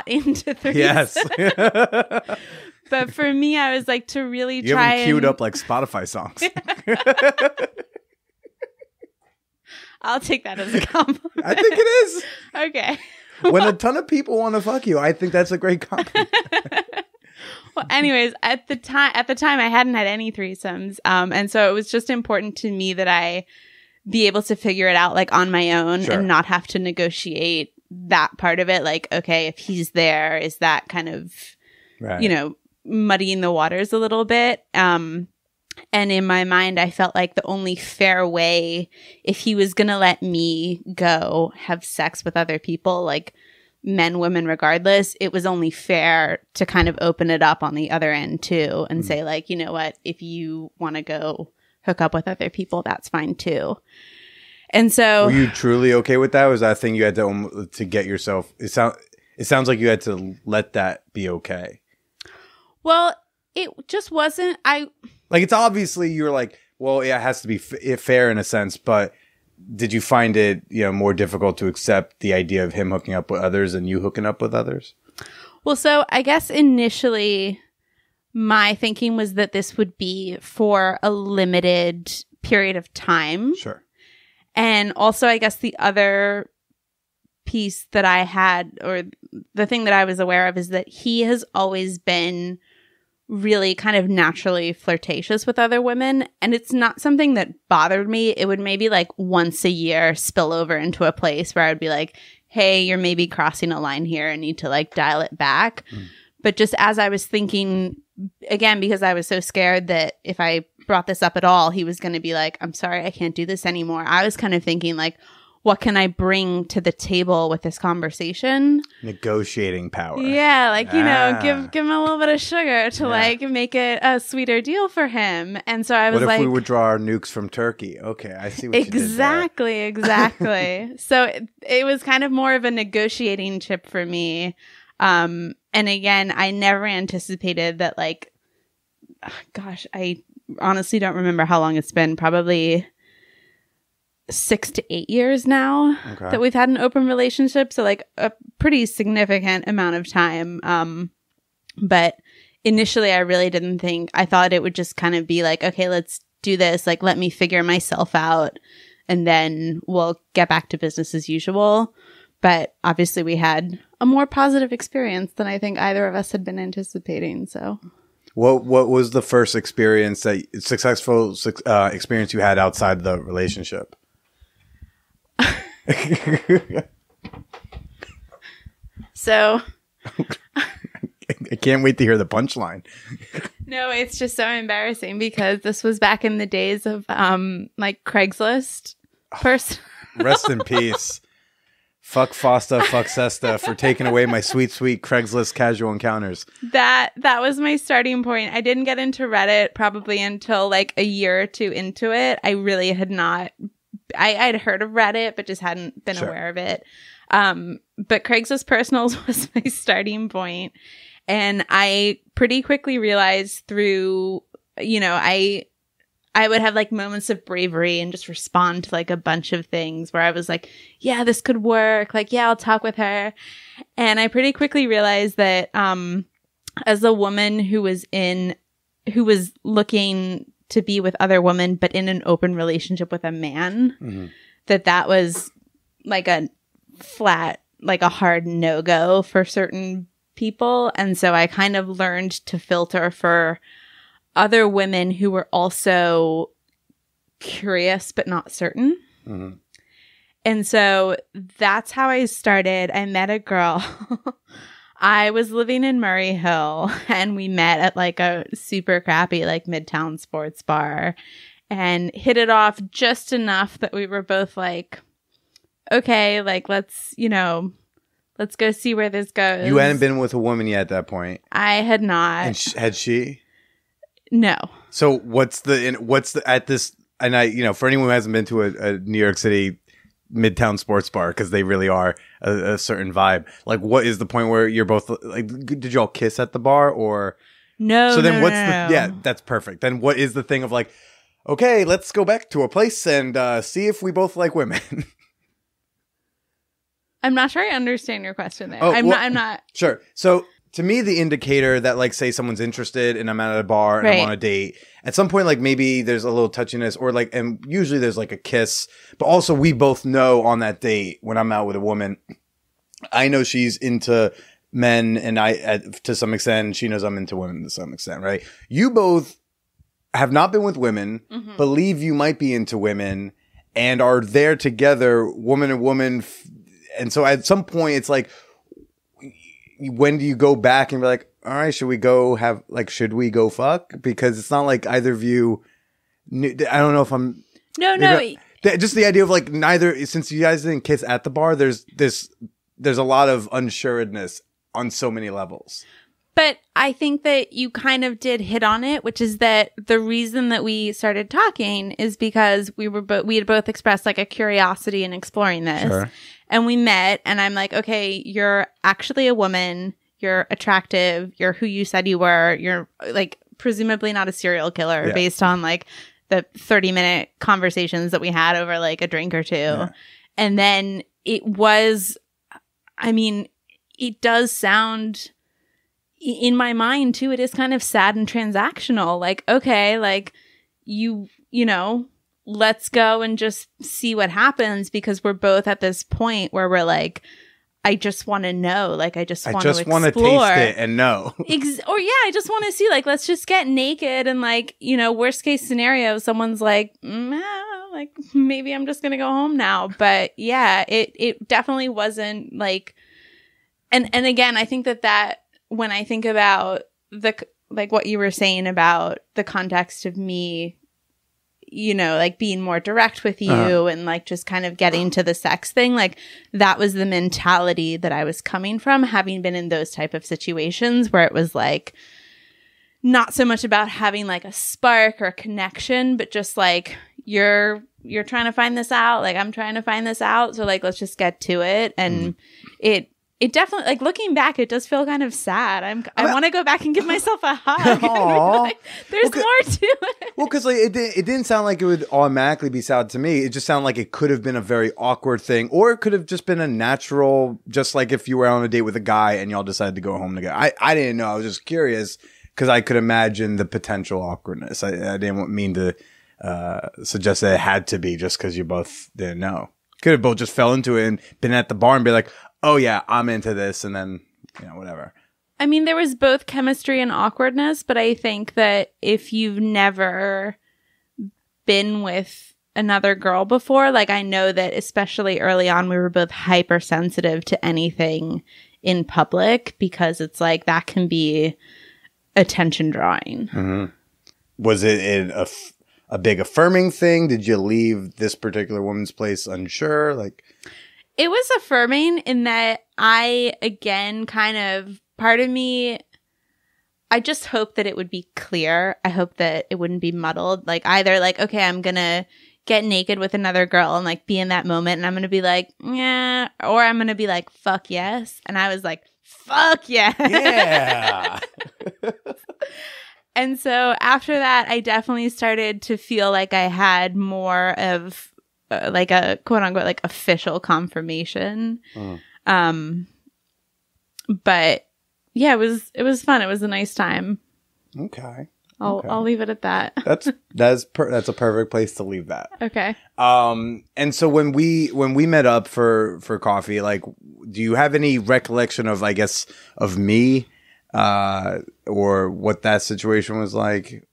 into threesome. Yes. But for me, I was like, to really you try haven't queued up like Spotify songs. I'll take that as a compliment. I think it is. Okay. When a ton of people want to fuck you, I think that's a great compliment. Well, anyways, at the time, I hadn't had any threesomes. And so it was just important to me that I be able to figure it out like on my own Sure. and not have to negotiate that part of it. Like, okay, if he's there, is that kind of, Right. you know, muddying the waters a little bit. And in my mind, I felt like the only fair way, if he was going to let me go have sex with other people, like men, women, regardless, it was only fair to kind of open it up on the other end too and say like, you know what, if you want to go hook up with other people, that's fine too. And so, Were you truly okay with that? Or was that a thing you had to get yourself? It sounds like you had to let that be okay. well, it just wasn't. Like, it's obviously you're like, well, yeah, it has to be fair in a sense, but did you find it, you know, more difficult to accept the idea of him hooking up with others and you hooking up with others? Well, so I guess initially my thinking was that this would be for a limited period of time. Sure. And also, I guess the other piece that I had, or the thing that I was aware of, is that he has always been really kind of naturally flirtatious with other women. And it's not something that bothered me. It would maybe like once a year spill over into a place where I would be like, hey, you're maybe crossing a line here. I need to like dial it back. But just as I was thinking, again, because I was so scared that if I brought this up at all, he was going to be like, I'm sorry, I can't do this anymore. I was kind of thinking like, what can I bring to the table with this conversation? Negotiating power. Yeah, like, you know, Ah. give him a little bit of sugar to like make it a sweeter deal for him. And so I was What if like, we withdraw our nukes from Turkey? Okay, I see what you did there. exactly. So it was kind of more of a negotiating chip for me. And again, I never anticipated that, like, gosh, I honestly don't remember how long it's been, probably 6 to 8 years now that we've had an open relationship. So like a pretty significant amount of time. But initially I really didn't think, I thought it would just kind of be like, okay, let's do this. Like, let me figure myself out and then we'll get back to business as usual. But obviously we had a more positive experience than I think either of us had been anticipating. So What was the first experience successful experience you had outside the relationship? So I can't wait to hear the punchline. no, it's just so embarrassing because this was back in the days of like Craigslist person. Rest in peace. Fuck Fosta, fuck Sesta for taking away my sweet, sweet Craigslist casual encounters. That was my starting point. I didn't get into Reddit probably until like a year or two into it. I really had not. I'd heard of Reddit, but just hadn't been aware of it. But Craigslist Personals was my starting point. And I pretty quickly realized through, you know, I would have like moments of bravery and just respond to like a bunch of things where I was like, yeah, this could work. Like, yeah, I'll talk with her. And I pretty quickly realized that, as a woman who was looking to be with other women, but in an open relationship with a man, that was like a flat, like a hard no-go for certain people. And so I kind of learned to filter for other women who were also curious, but not certain. And so that's how I started. I met a girl. I was living in Murray Hill and we met at like a super crappy like Midtown sports bar and hit it off just enough that we were both like, okay, like let's go see where this goes. You hadn't been with a woman yet at that point. I had not. And had she? No. So what's the at this, and I, you know, for anyone who hasn't been to a New York City Midtown sports bar, because they really are a certain vibe. Like, what is the point where you're both like, did y'all kiss at the bar or no? So then no, what's no, the, no. yeah, that's perfect. Then what is the thing of like, okay, let's go back to a place and see if we both like women. I'm not sure I understand your question there. Oh, I'm well, not. Sure. So to me, the indicator that like, say someone's interested and I'm at a bar and I'm Right. on a date, at some point, like maybe there's a little touchiness or like, and usually there's like a kiss, but also we both know on that date when I'm out with a woman, I know she's into men and to some extent, she knows I'm into women to some extent, right? You both have not been with women, believe you might be into women. and are there together, woman and woman. And so at some point, it's like, when do you go back and be like, all right, should we go fuck? Because it's not like either of you, I don't know if I'm. No. Just the idea of like neither, since you guys didn't kiss at the bar, there's a lot of unsureness on so many levels. But I think that you kind of did hit on it, which is that the reason that we started talking is because we had both expressed like a curiosity in exploring this. Sure. And we met, and I'm like, okay, you're actually a woman. You're attractive. You're who you said you were. You're like presumably not a serial killer based on like the 30-minute conversations that we had over like a drink or two. Yeah. And then it was, I mean, it does sound, in my mind too, it is kind of sad and transactional. Like, okay, like you know, let's go and just see what happens, because we're both at this point where we're like, I just want to know. Like, I just want to explore. I just want to taste it and know. I just want to see, like, let's just get naked and, like, you know, worst case scenario, someone's like, like, maybe I'm just going to go home now. But yeah, it definitely wasn't like, and again, I think that when I think about like what you were saying about the context of me, you know, like being more direct with you and like just kind of getting to the sex thing, like that was the mentality that I was coming from, having been in those type of situations where it was like not so much about having like a spark or a connection, but just like you're trying to find this out, like I'm trying to find this out, so like let's just get to it. And it definitely, like, looking back, it does feel kind of sad. I want to go back and give myself a hug. Like, there's more to it. Well, because like, it didn't sound like it would automatically be sad to me. It just sounded like it could have been a very awkward thing, or it could have just been a natural, just like if you were on a date with a guy and y'all decided to go home together. I didn't know. I was just curious because I could imagine the potential awkwardness. I didn't mean to suggest that it had to be just because you both didn't know. Could have both just fell into it and been at the bar and be like, oh yeah, I'm into this, and then, you know, whatever. I mean, there was both chemistry and awkwardness, but I think that if you've never been with another girl before, like I know that especially early on, we were both hypersensitive to anything in public because it's like that can be attention drawing. Mm-hmm. Was it a big affirming thing? Did you leave this particular woman's place unsure? Like, it was affirming in that I, again, kind of, part of me, I just hope that it would be clear. I hope that it wouldn't be muddled. Like, either like, okay, I'm going to get naked with another girl and like be in that moment and I'm going to be like, yeah, or I'm going to be like, fuck yes. And I was like, fuck yeah. Yeah. And so after that, I definitely started to feel like I had more of like a quote unquote like official confirmation. But yeah, it was fun. It was a nice time. Okay. I'll leave it at that. That's a perfect place to leave that. Okay. And so when we met up for coffee, like, do you have any recollection of, I guess, of me, or what that situation was like?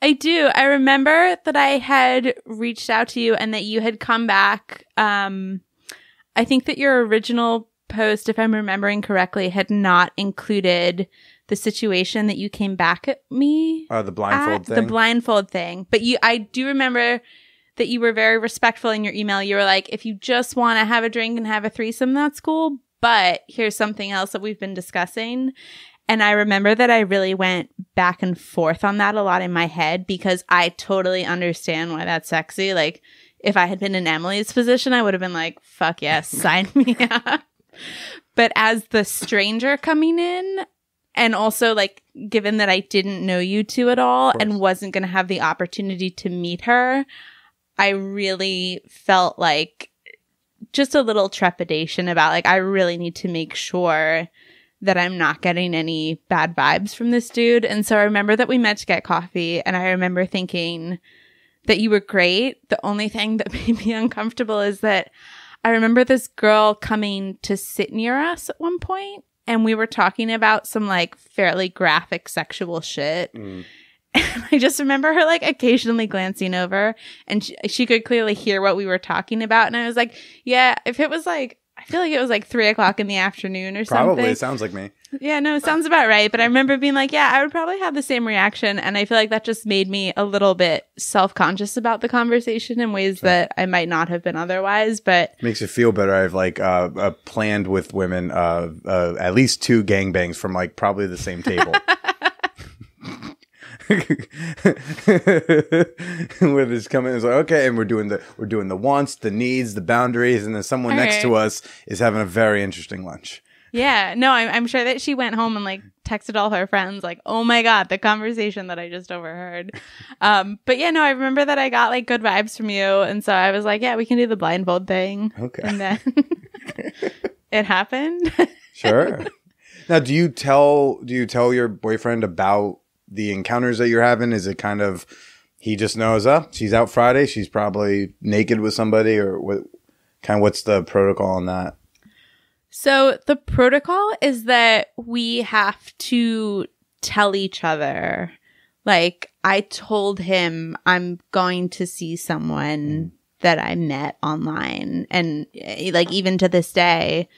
I do. I remember that I had reached out to you and that you had come back. I think that your original post, if I'm remembering correctly, had not included the situation that you came back at me. The blindfold thing? The blindfold thing. But I do remember that you were very respectful in your email. You were like, if you just want to have a drink and have a threesome, that's cool. But here's something else that we've been discussing. And I remember that I really went back and forth on that a lot in my head because I totally understand why that's sexy. Like, if I had been in Emily's position, I would have been like, fuck yes, sign me up. But as the stranger coming in, and also, like, given that I didn't know you two at all and wasn't going to have the opportunity to meet her, I really felt like just a little trepidation about, like, I really need to make sure that I'm not getting any bad vibes from this dude. And so I remember that we met to get coffee, and I remember thinking that you were great. The only thing that made me uncomfortable is that I remember this girl coming to sit near us at one point, and we were talking about some like fairly graphic sexual shit. And I just remember her like occasionally glancing over, and she could clearly hear what we were talking about. And I was like, yeah, if it was like, I feel like it was like 3:00 in the afternoon or something. Probably. It sounds like me. Yeah, no, it sounds about right. But I remember being like, yeah, I would probably have the same reaction. And I feel like that just made me a little bit self-conscious about the conversation in ways that I might not have been otherwise. But makes you feel better. I've like planned with women at least 2 gangbangs from like probably the same table. Where this coming is like, okay, and we're doing the wants, the needs, the boundaries, and then someone next to us is having a very interesting lunch. Yeah, no, I'm sure that she went home and like texted all her friends like, oh my God, the conversation that I just overheard. But yeah, no, I remember that I got like good vibes from you. And so I was like, yeah, we can do the blindfold thing. Okay. And then it happened. Sure. Now, do you tell your boyfriend about the encounters that you're having? Is it kind of, he just knows, she's out Friday, she's probably naked with somebody, or what? Kind of what's the protocol on that? So the protocol is that we have to tell each other. Like, I told him I'm going to see someone that I met online. And like, even to this day,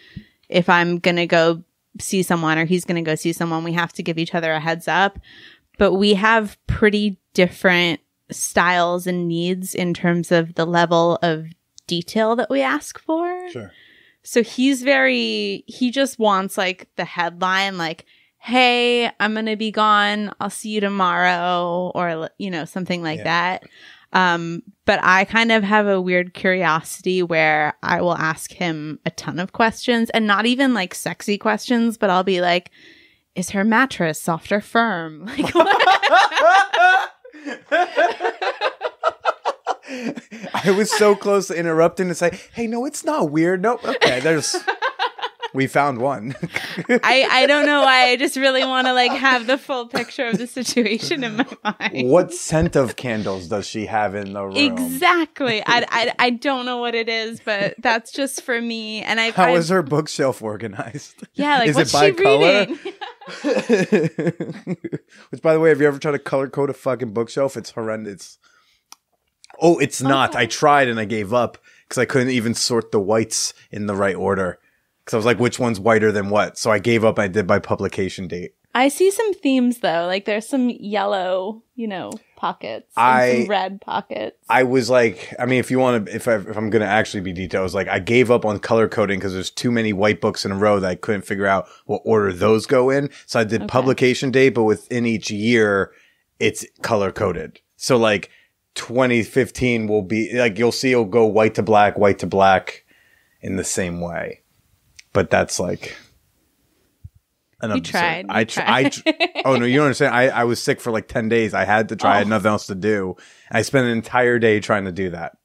if I'm going to go see someone or he's going to go see someone, we have to give each other a heads up. But we have pretty different styles and needs in terms of the level of detail that we ask for. Sure. So he just wants like the headline, like, hey, I'm going to be gone. I'll see you tomorrow, or, you know, something like that. But I kind of have a weird curiosity where I will ask him a ton of questions, and not even like sexy questions, but I'll be like, is her mattress soft or firm? Like, I was so close to interrupting to say, hey, no, it's not weird. Nope. Okay, we found one. I don't know why. I just really want to like have the full picture of the situation in my mind. What scent of candles does she have in the room? Exactly. I don't know what it is, but that's just for me. And How is her bookshelf organized? Yeah, like, is what's it by she reading? Which, by the way, have you ever tried to color code a fucking bookshelf? It's horrendous. Oh, it's not. Okay. I tried and I gave up because I couldn't even sort the whites in the right order. Because I was like, which one's whiter than what? So I gave up. I did by publication date. I see some themes though. Like there's some yellow, pockets, and some red pockets. I was like, I mean, if I'm going to actually be detailed, I was like, I gave up on color coding because there's too many white books in a row that I couldn't figure out what order those go in. So I did publication date, but within each year, it's color coded. So like 2015 will be like, you'll see it'll go white to black in the same way. But that's like... You tried. Oh, no, you don't understand. I was sick for like 10 days. I had to try. I had nothing else to do. I spent an entire day trying to do that.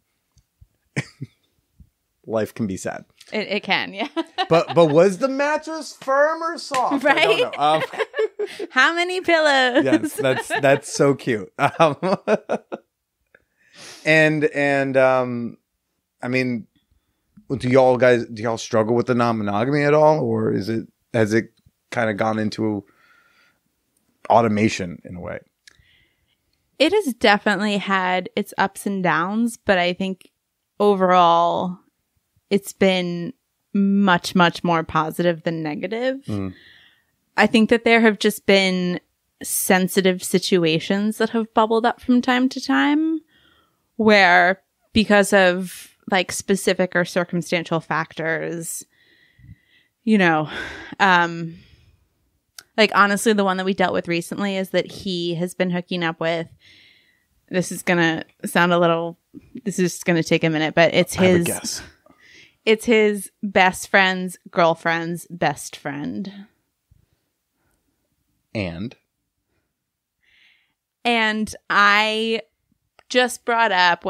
Life can be sad. It can, yeah. But was the mattress firm or soft? Right? I don't know. How many pillows? Yes, that's so cute. And I mean, do y'all struggle with the non-monogamy at all, or has it kind of gone into automation in a way? It has definitely had its ups and downs, but I think overall it's been much, much more positive than negative. I think that there have just been sensitive situations that have bubbled up from time to time where, because of like specific or circumstantial factors, like honestly, the one that we dealt with recently is that he has been hooking up with, this is going to take a minute, but it's his best friend's girlfriend's best friend. And I just brought up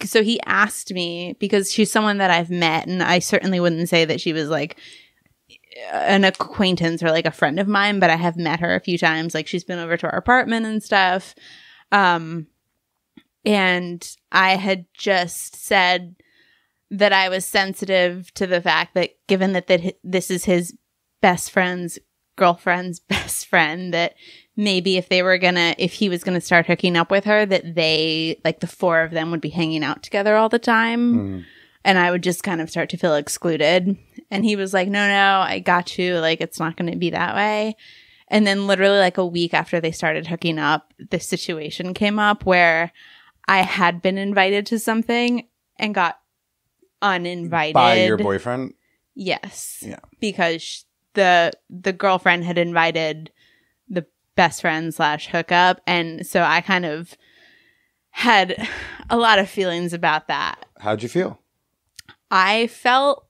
so he asked me, because she's someone that I've met, and I certainly wouldn't say that she was like an acquaintance or like a friend of mine, but I have met her a few times. Like she's been over to our apartment and stuff. And I had just said that I was sensitive to the fact that given that this is his best friend's girlfriend's best friend, that maybe if he was gonna start hooking up with her, that they, like the four of them would be hanging out together all the time. And I would just kind of start to feel excluded. And he was like, no, I got you. Like, it's not going to be that way. And then literally like a week after they started hooking up, the situation came up where I had been invited to something and got uninvited. By your boyfriend? Yes. Yeah. Because the girlfriend had invited the best friend / hookup. And so I kind of had a lot of feelings about that. How'd you feel? I felt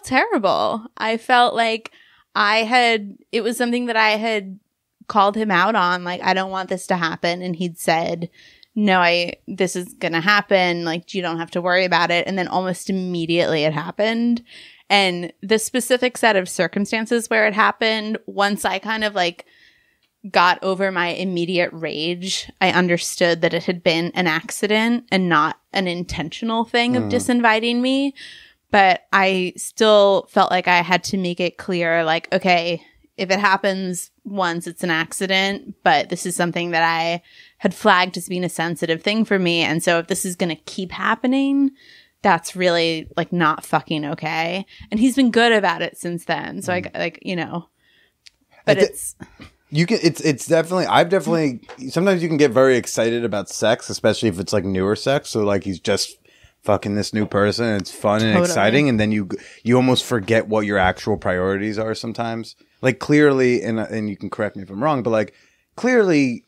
terrible. I felt like it was something that I had called him out on. Like, I don't want this to happen. And he'd said, no, this is going to happen. Like, you don't have to worry about it. And then almost immediately it happened. And the specific set of circumstances where it happened, once I kind of like got over my immediate rage, I understood that it had been an accident and not an intentional thing of disinviting me. But I still felt like I had to make it clear, like, okay, if it happens once, it's an accident, but this is something that I had flagged as being a sensitive thing for me. And so if this is going to keep happening, that's really like not fucking okay. And he's been good about it since then. So but it's definitely sometimes you can get very excited about sex, especially if it's like newer sex. So like he's just fucking this new person. It's fun and exciting. And then you almost forget what your actual priorities are sometimes. Like clearly, and you can correct me if I'm wrong, but like clearly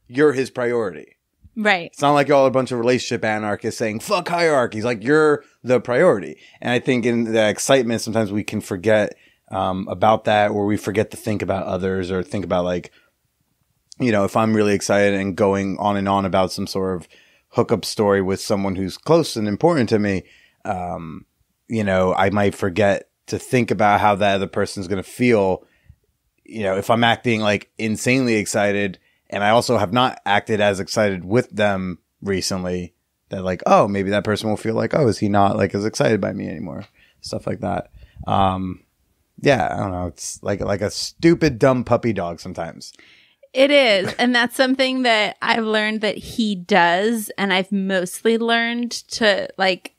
you're his priority. Right. It's not like y'all are a bunch of relationship anarchists saying, fuck hierarchies. Like you're the priority. And I think in the excitement, sometimes we can forget about that, or we forget to think about others, or think about like, if I'm really excited and going on and on about some sort of hookup story with someone who's close and important to me, I might forget to think about how that other person's going to feel, if I'm acting like insanely excited, and I also have not acted as excited with them recently, that like, oh, maybe that person will feel like, oh, is he not like as excited by me anymore? Stuff like that. Yeah, I don't know. It's like a stupid, dumb puppy dog sometimes. It is. And that's something that I've learned that he does. And I've mostly learned to like,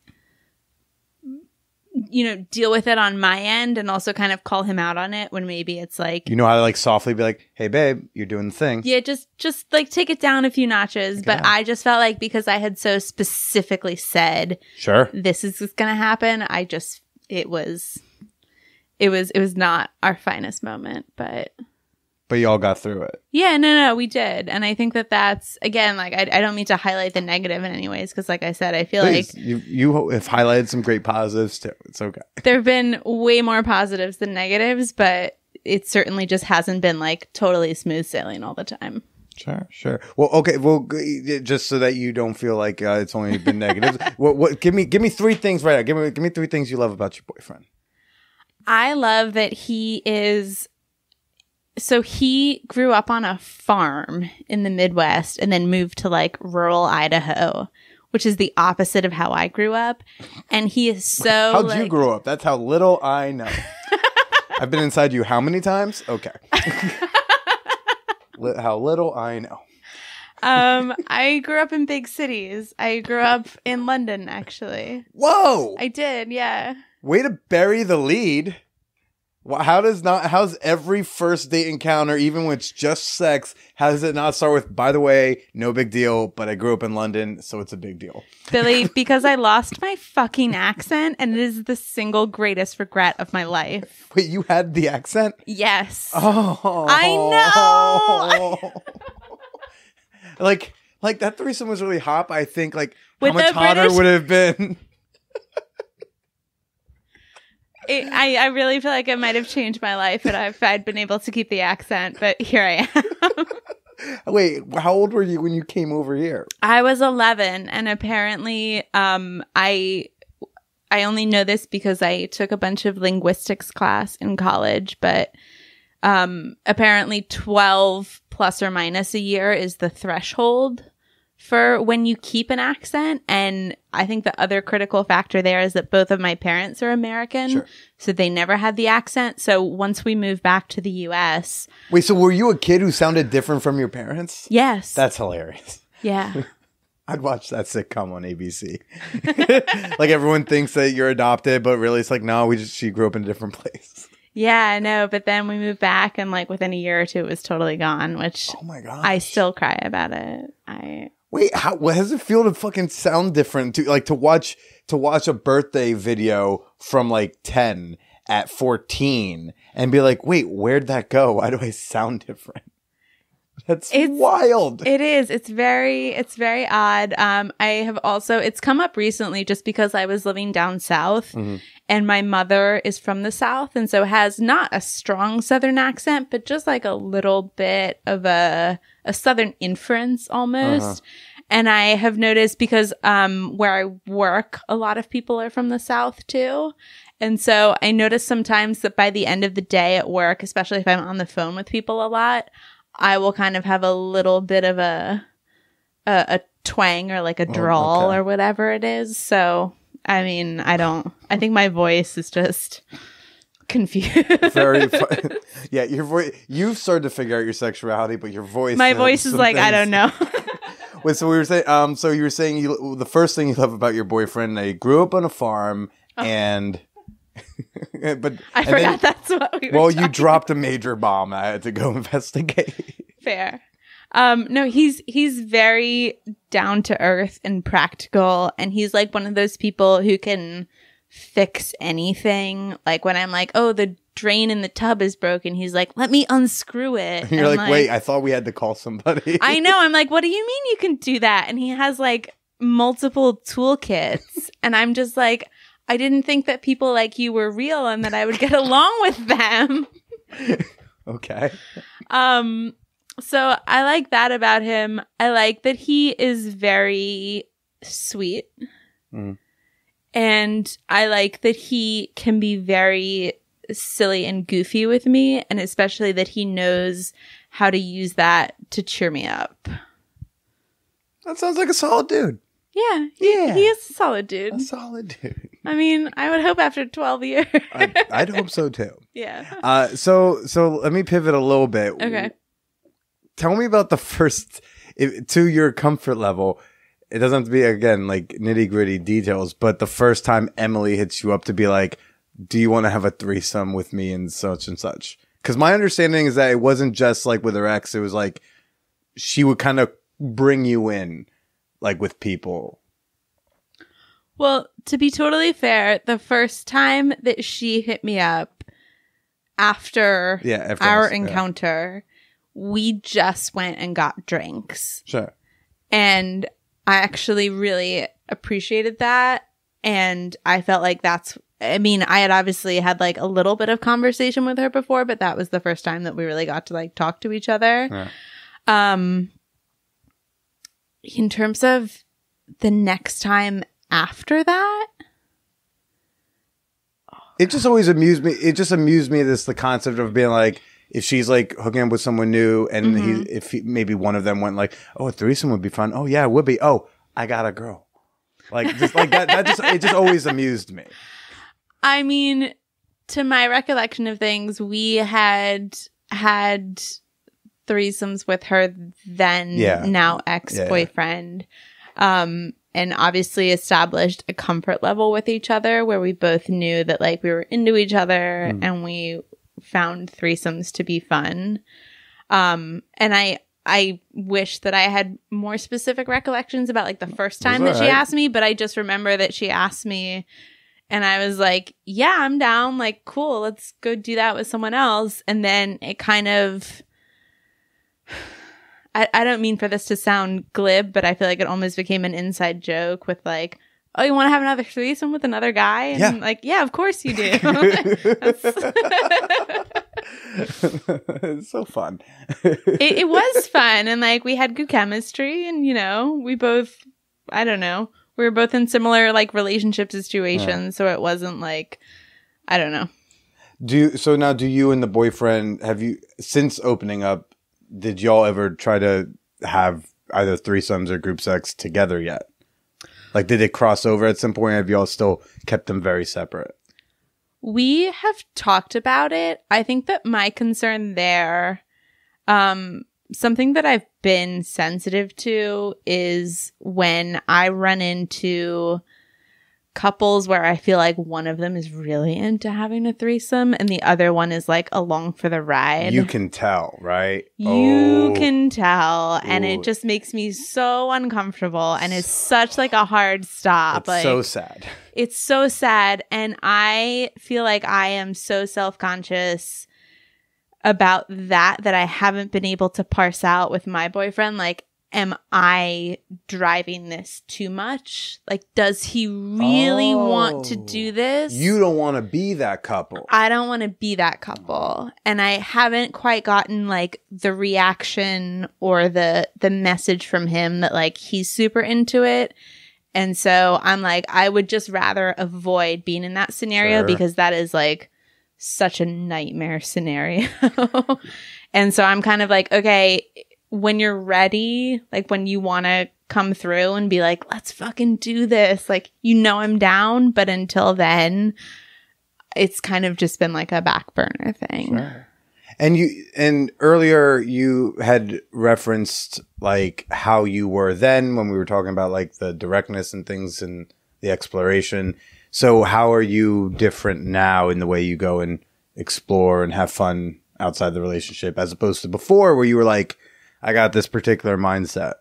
deal with it on my end, and also kind of call him out on it when maybe it's like, how to like softly be like, hey babe, you're doing the thing. Yeah, just like take it down a few notches. But I just felt like, because I had so specifically said, sure, this is going to happen, it was not our finest moment, but y'all got through it. Yeah, no, we did. And I think that's, again, like, I don't mean to highlight the negative in any ways, because like I said, I feel like you have highlighted some great positives too. It's okay. There have been way more positives than negatives, but it certainly just hasn't been like totally smooth sailing all the time. Sure. Well, okay. Well, just so that you don't feel like it's only been negatives, what? Give me 3 things right now. Give me 3 things you love about your boyfriend. I love that he grew up on a farm in the Midwest and then moved to like rural Idaho, which is the opposite of how I grew up. And he is so How'd you grow up? That's how little I know. I've been inside you how many times? Okay. How little I know. I grew up in big cities. I grew up in London, actually. Whoa! I did, yeah. Way to bury the lead. How's every first date encounter, even when it's just sex, how does it not start with, by the way, no big deal, but I grew up in London, so it's a big deal? Billy, because I lost my fucking accent, and it is the single greatest regret of my life. Wait, you had the accent? Yes. Oh. I know! like that threesome was really hot, I think, like, with how much hotter would it have been? I really feel like it might have changed my life if I'd been able to keep the accent, but here I am. Wait, how old were you when you came over here? I was 11, and apparently I only know this because I took a bunch of linguistics class in college, but apparently 12 plus or minus a year is the threshold for when you keep an accent. And I think the other critical factor there is that both of my parents are American. Sure. So they never had the accent. So once we moved back to the U.S. Wait, so were you a kid who sounded different from your parents? Yes. That's hilarious. Yeah. I'd watch that sitcom on ABC. Like everyone thinks that you're adopted, but really it's like, no, she grew up in a different place. Yeah, I know. But then we moved back and like within a year or two, it was totally gone, which Oh my God. I still cry about it. Wait, what does it feel to fucking sound different? To watch a birthday video from like 10 at 14 and be like, wait, where'd that go? Why do I sound different? It's wild. It is. It's very odd. I have also, it's come up recently just because I was living down south and my mother is from the South. And so has not a strong Southern accent, but just like a little bit of a Southern inference almost. And I have noticed because, where I work, a lot of people are from the South too. And so I notice sometimes that by the end of the day at work, especially if I'm on the phone with people a lot, I will kind of have a little bit of a twang or like a drawl or whatever it is. So, I mean, I think my voice is just confused. Very fun. Yeah, your voice, you've started to figure out your sexuality, but your voice. My voice is like, I don't know. Wait, so we were saying, so you were saying the first thing you love about your boyfriend, they grew up on a farm and. But I forgot that's what we were Well, you dropped a major bomb. I had to go investigate. Fair. No, he's very down to earth and practical, and he's like one of those people who can fix anything. Like when I'm like, oh, the drain in the tub is broken, he's like, let me unscrew it. You're like, wait, I thought we had to call somebody. I know. I'm like, what do you mean you can do that? And he has like multiple toolkits, and I'm just like, I didn't think that people like you were real and that I would get along with them. Okay. So I like that about him. I like that he is very sweet. And I like that he can be very silly and goofy with me, and especially that he knows how to use that to cheer me up. That sounds like a solid dude. Yeah. He is a solid dude. A solid dude. I mean, I would hope after 12 years. I'd hope so too. Yeah. So let me pivot a little bit. Okay. Tell me about the first, to your comfort level. It doesn't have to be, again, like nitty gritty details, but the first time Emily hits you up to be like, do you want to have a threesome with me and such and such? Because my understanding is that it wasn't just like with her ex. It was like she would kind of bring you in like with people. Well, to be totally fair, the first time that she hit me up after our encounter, we just went and got drinks. Sure. And I actually really appreciated that. And I felt like I had obviously had like a little bit of conversation with her before, but that was the first time that we really got to like talk to each other. Yeah. In terms of the next time after that, it just always amused me. It just amused me the concept of being like, if she's like hooking up with someone new, and maybe one of them went like, oh, a threesome would be fun. Oh yeah, it would be. Oh, I got a girl. Like just like that. It just always amused me. I mean, to my recollection of things, we had threesomes with her then, now ex-boyfriend. And obviously established a comfort level with each other where we both knew that like we were into each other and we found threesomes to be fun. And I wish that I had more specific recollections about like the first time that she asked me, but I just remember that she asked me and I was like, yeah, I'm down. Like, cool, let's go do that with someone else. And then it kind of, I don't mean for this to sound glib, but I feel like it almost became an inside joke with like, oh, you want to have another threesome with another guy? And I'm like, yeah, of course you do. It's so fun. It was fun. And like we had good chemistry and, we both, I don't know, we were both in similar like relationship situations. So it wasn't like, I don't know. So now do you and the boyfriend, have you, since opening up, did y'all ever try to have either threesomes or group sex together yet? Like, did it cross over at some point? Have y'all still kept them very separate? We have talked about it. I think that my concern there, something that I've been sensitive to is when I run into couples where I feel like one of them is really into having a threesome and the other one is like along for the ride. You can tell, right? You can tell. And it just makes me so uncomfortable. And it's such like a hard stop. It's like, so sad. It's so sad. And I feel like I am so self-conscious about that I haven't been able to parse out with my boyfriend. Like, am I driving this too much? Like, does he really want to do this? You don't want to be that couple. I don't want to be that couple. And I haven't quite gotten like the reaction or the message from him that like he's super into it. And so I'm like, I would just rather avoid being in that scenario because that is like such a nightmare scenario. And so I'm kind of like, okay, when you're ready, like when you want to come through and be like, let's fucking do this. Like, you know, I'm down. But until then, it's kind of just been like a back burner thing. Sure. And earlier you had referenced like how you were then when we were talking about like the directness and things and the exploration. So how are you different now in the way you go and explore and have fun outside the relationship as opposed to before where you were like, I got this particular mindset?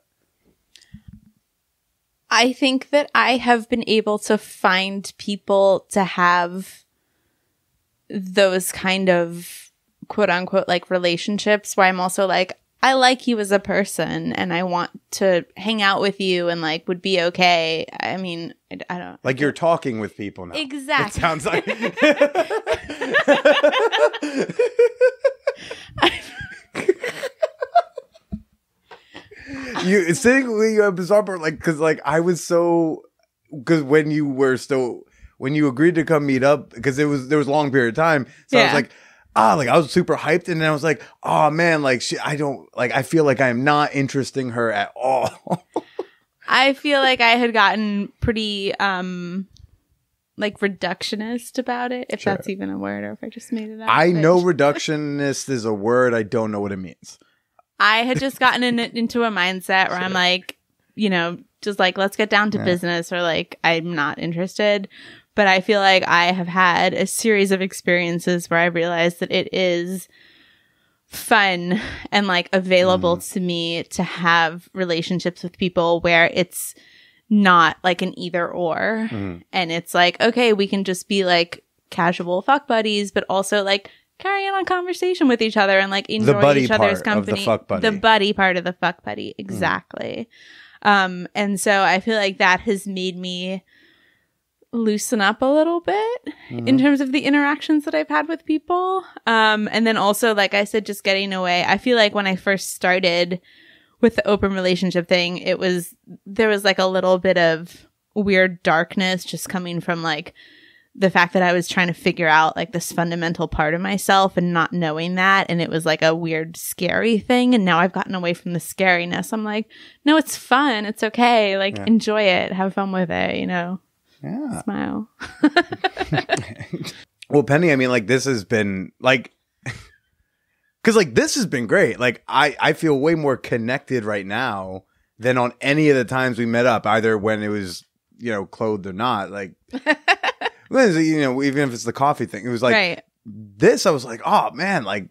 I think that I have been able to find people to have those kind of quote unquote like relationships where I'm also like, I like you as a person and I want to hang out with you and like would be okay. I mean, I don't like you're talking with people now. Exactly. It sounds like you sitting with you at bizarre part, like because like I was so because when you agreed to come meet up because there was a long period of time, so I was like like I was super hyped and then I was like, oh man, like I feel like I am not interesting her at all. I feel like I had gotten pretty like reductionist about it, if that's even a word or if I just made it up. I know reductionist is a word. I don't know what it means. I had just gotten into a mindset where I'm like, you know, just like, let's get down to business or like, I'm not interested. But I feel like I have had a series of experiences where I realized that it is fun and like available to me to have relationships with people where it's not like an either or. And it's like, okay, we can just be like casual fuck buddies, but also like carry on a conversation with each other and like enjoy each other's company. The buddy part of the fuck buddy. Exactly. And so I feel like that has made me loosen up a little bit in terms of the interactions that I've had with people. And then also, like I said, just getting away. I feel like when I first started with the open relationship thing, there was like a little bit of weird darkness just coming from like the fact that I was trying to figure out like this fundamental part of myself and not knowing that. And it was like a weird, scary thing. And now I've gotten away from the scariness. I'm like, no, it's fun. It's okay. Like, enjoy it. Have fun with it, you know? Yeah. Smile. Well, Penny, I mean, like, this has been like, because like this has been great. Like, I feel way more connected right now than on any of the times we met up, either when it was, you know, clothed or not. Like, you know, even if it's the coffee thing, it was like this. I was like, oh man, like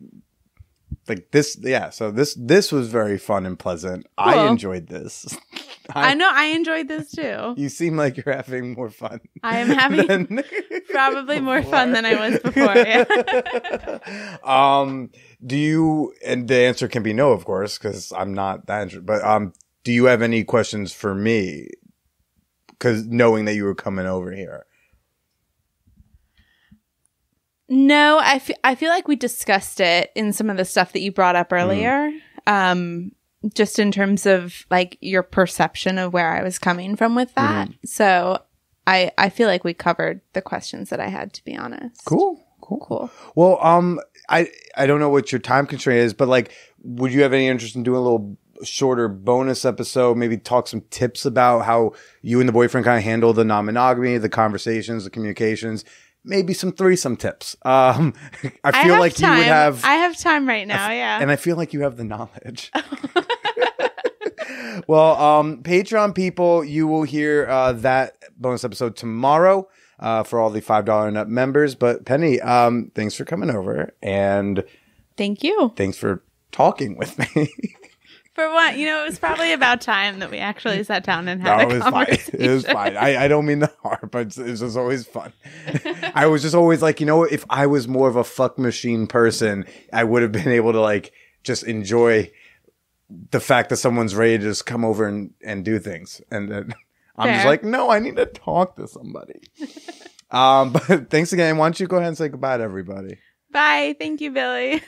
this. Yeah. So this was very fun and pleasant. Cool. I enjoyed this. I know I enjoyed this too. You seem like you're having more fun. I am having probably more fun than I was before. Yeah. Do you? And the answer can be no, of course, because I'm not that interested. But do you have any questions for me? Because knowing that you were coming over here. No, I feel like we discussed it in some of the stuff that you brought up earlier. Just in terms of like your perception of where I was coming from with that. So I feel like we covered the questions that I had, to be honest. Cool. Well, I don't know what your time constraint is, but like, would you have any interest in doing a little shorter bonus episode, maybe talk some tips about how you and the boyfriend kind of handle the non-monogamy, the conversations, the communications, maybe some threesome tips. I feel like you would have. I have time right now, yeah. And I feel like you have the knowledge. Well, Patreon people, you will hear that bonus episode tomorrow for all the $5 and up members. But Penny, thanks for coming over, and thank you. Thanks for talking with me. For what? It was probably about time that we actually sat down and had a conversation. It was fine. I don't mean the harm, but it was just always fun. I was just always like, if I was more of a fuck machine person, I would have been able to like just enjoy the fact that someone's ready to just come over and do things. And then I'm just like, no, I need to talk to somebody. But thanks again. Why don't you go ahead and say goodbye to everybody? Bye. Thank you, Billy.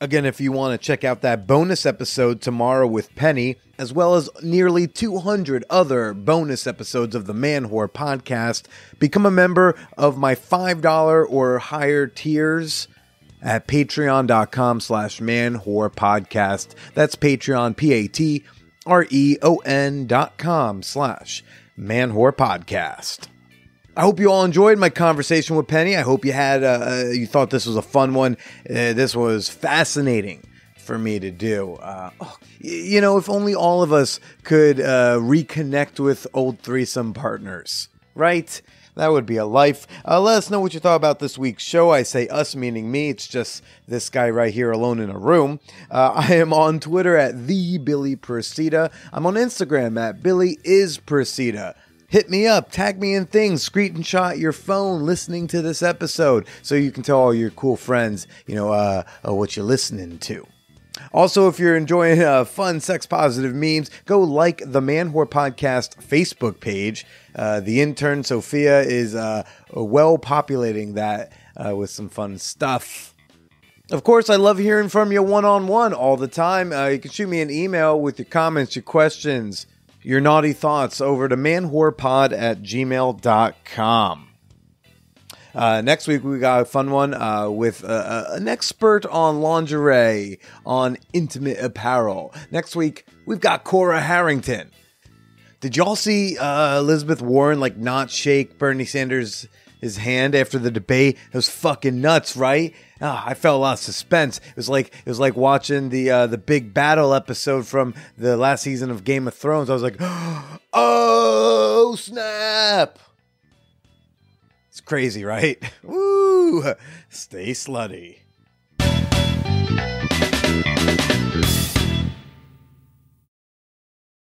Again, if you want to check out that bonus episode tomorrow with Penny, as well as nearly 200 other bonus episodes of the Man Whore podcast, become a member of my $5 or higher tiers at patreon.com/manwhorepodcast. That's Patreon, patreon.com/manwhorepodcast. I hope you all enjoyed my conversation with Penny. I hope you had you thought this was a fun one. This was fascinating for me to do. If only all of us could reconnect with old threesome partners, right? That would be a life. Let us know what you thought about this week's show. I say us, meaning me. It's just this guy right here alone in a room. I am on Twitter at @TheBillyProcida. I'm on Instagram at BillyIsProcida. Hit me up, tag me in things, screenshot your phone listening to this episode so you can tell all your cool friends, what you're listening to. Also, if you're enjoying fun sex-positive memes, go like the Man Whore Podcast Facebook page. The intern, Sophia, is well populating that with some fun stuff. Of course, I love hearing from you one-on-one all the time. You can shoot me an email with your comments, your questions, your naughty thoughts over to manwhorepod@gmail.com. Next week, we got a fun one with an expert on lingerie, on intimate apparel. Next week, we've got Cora Harrington. Did y'all see Elizabeth Warren not shake Bernie Sanders' hand after the debate? It was fucking nuts, right? I felt a lot of suspense. It was like watching the big battle episode from the last season of Game of Thrones. I was like, oh snap! It's crazy, right? Woo! Stay slutty.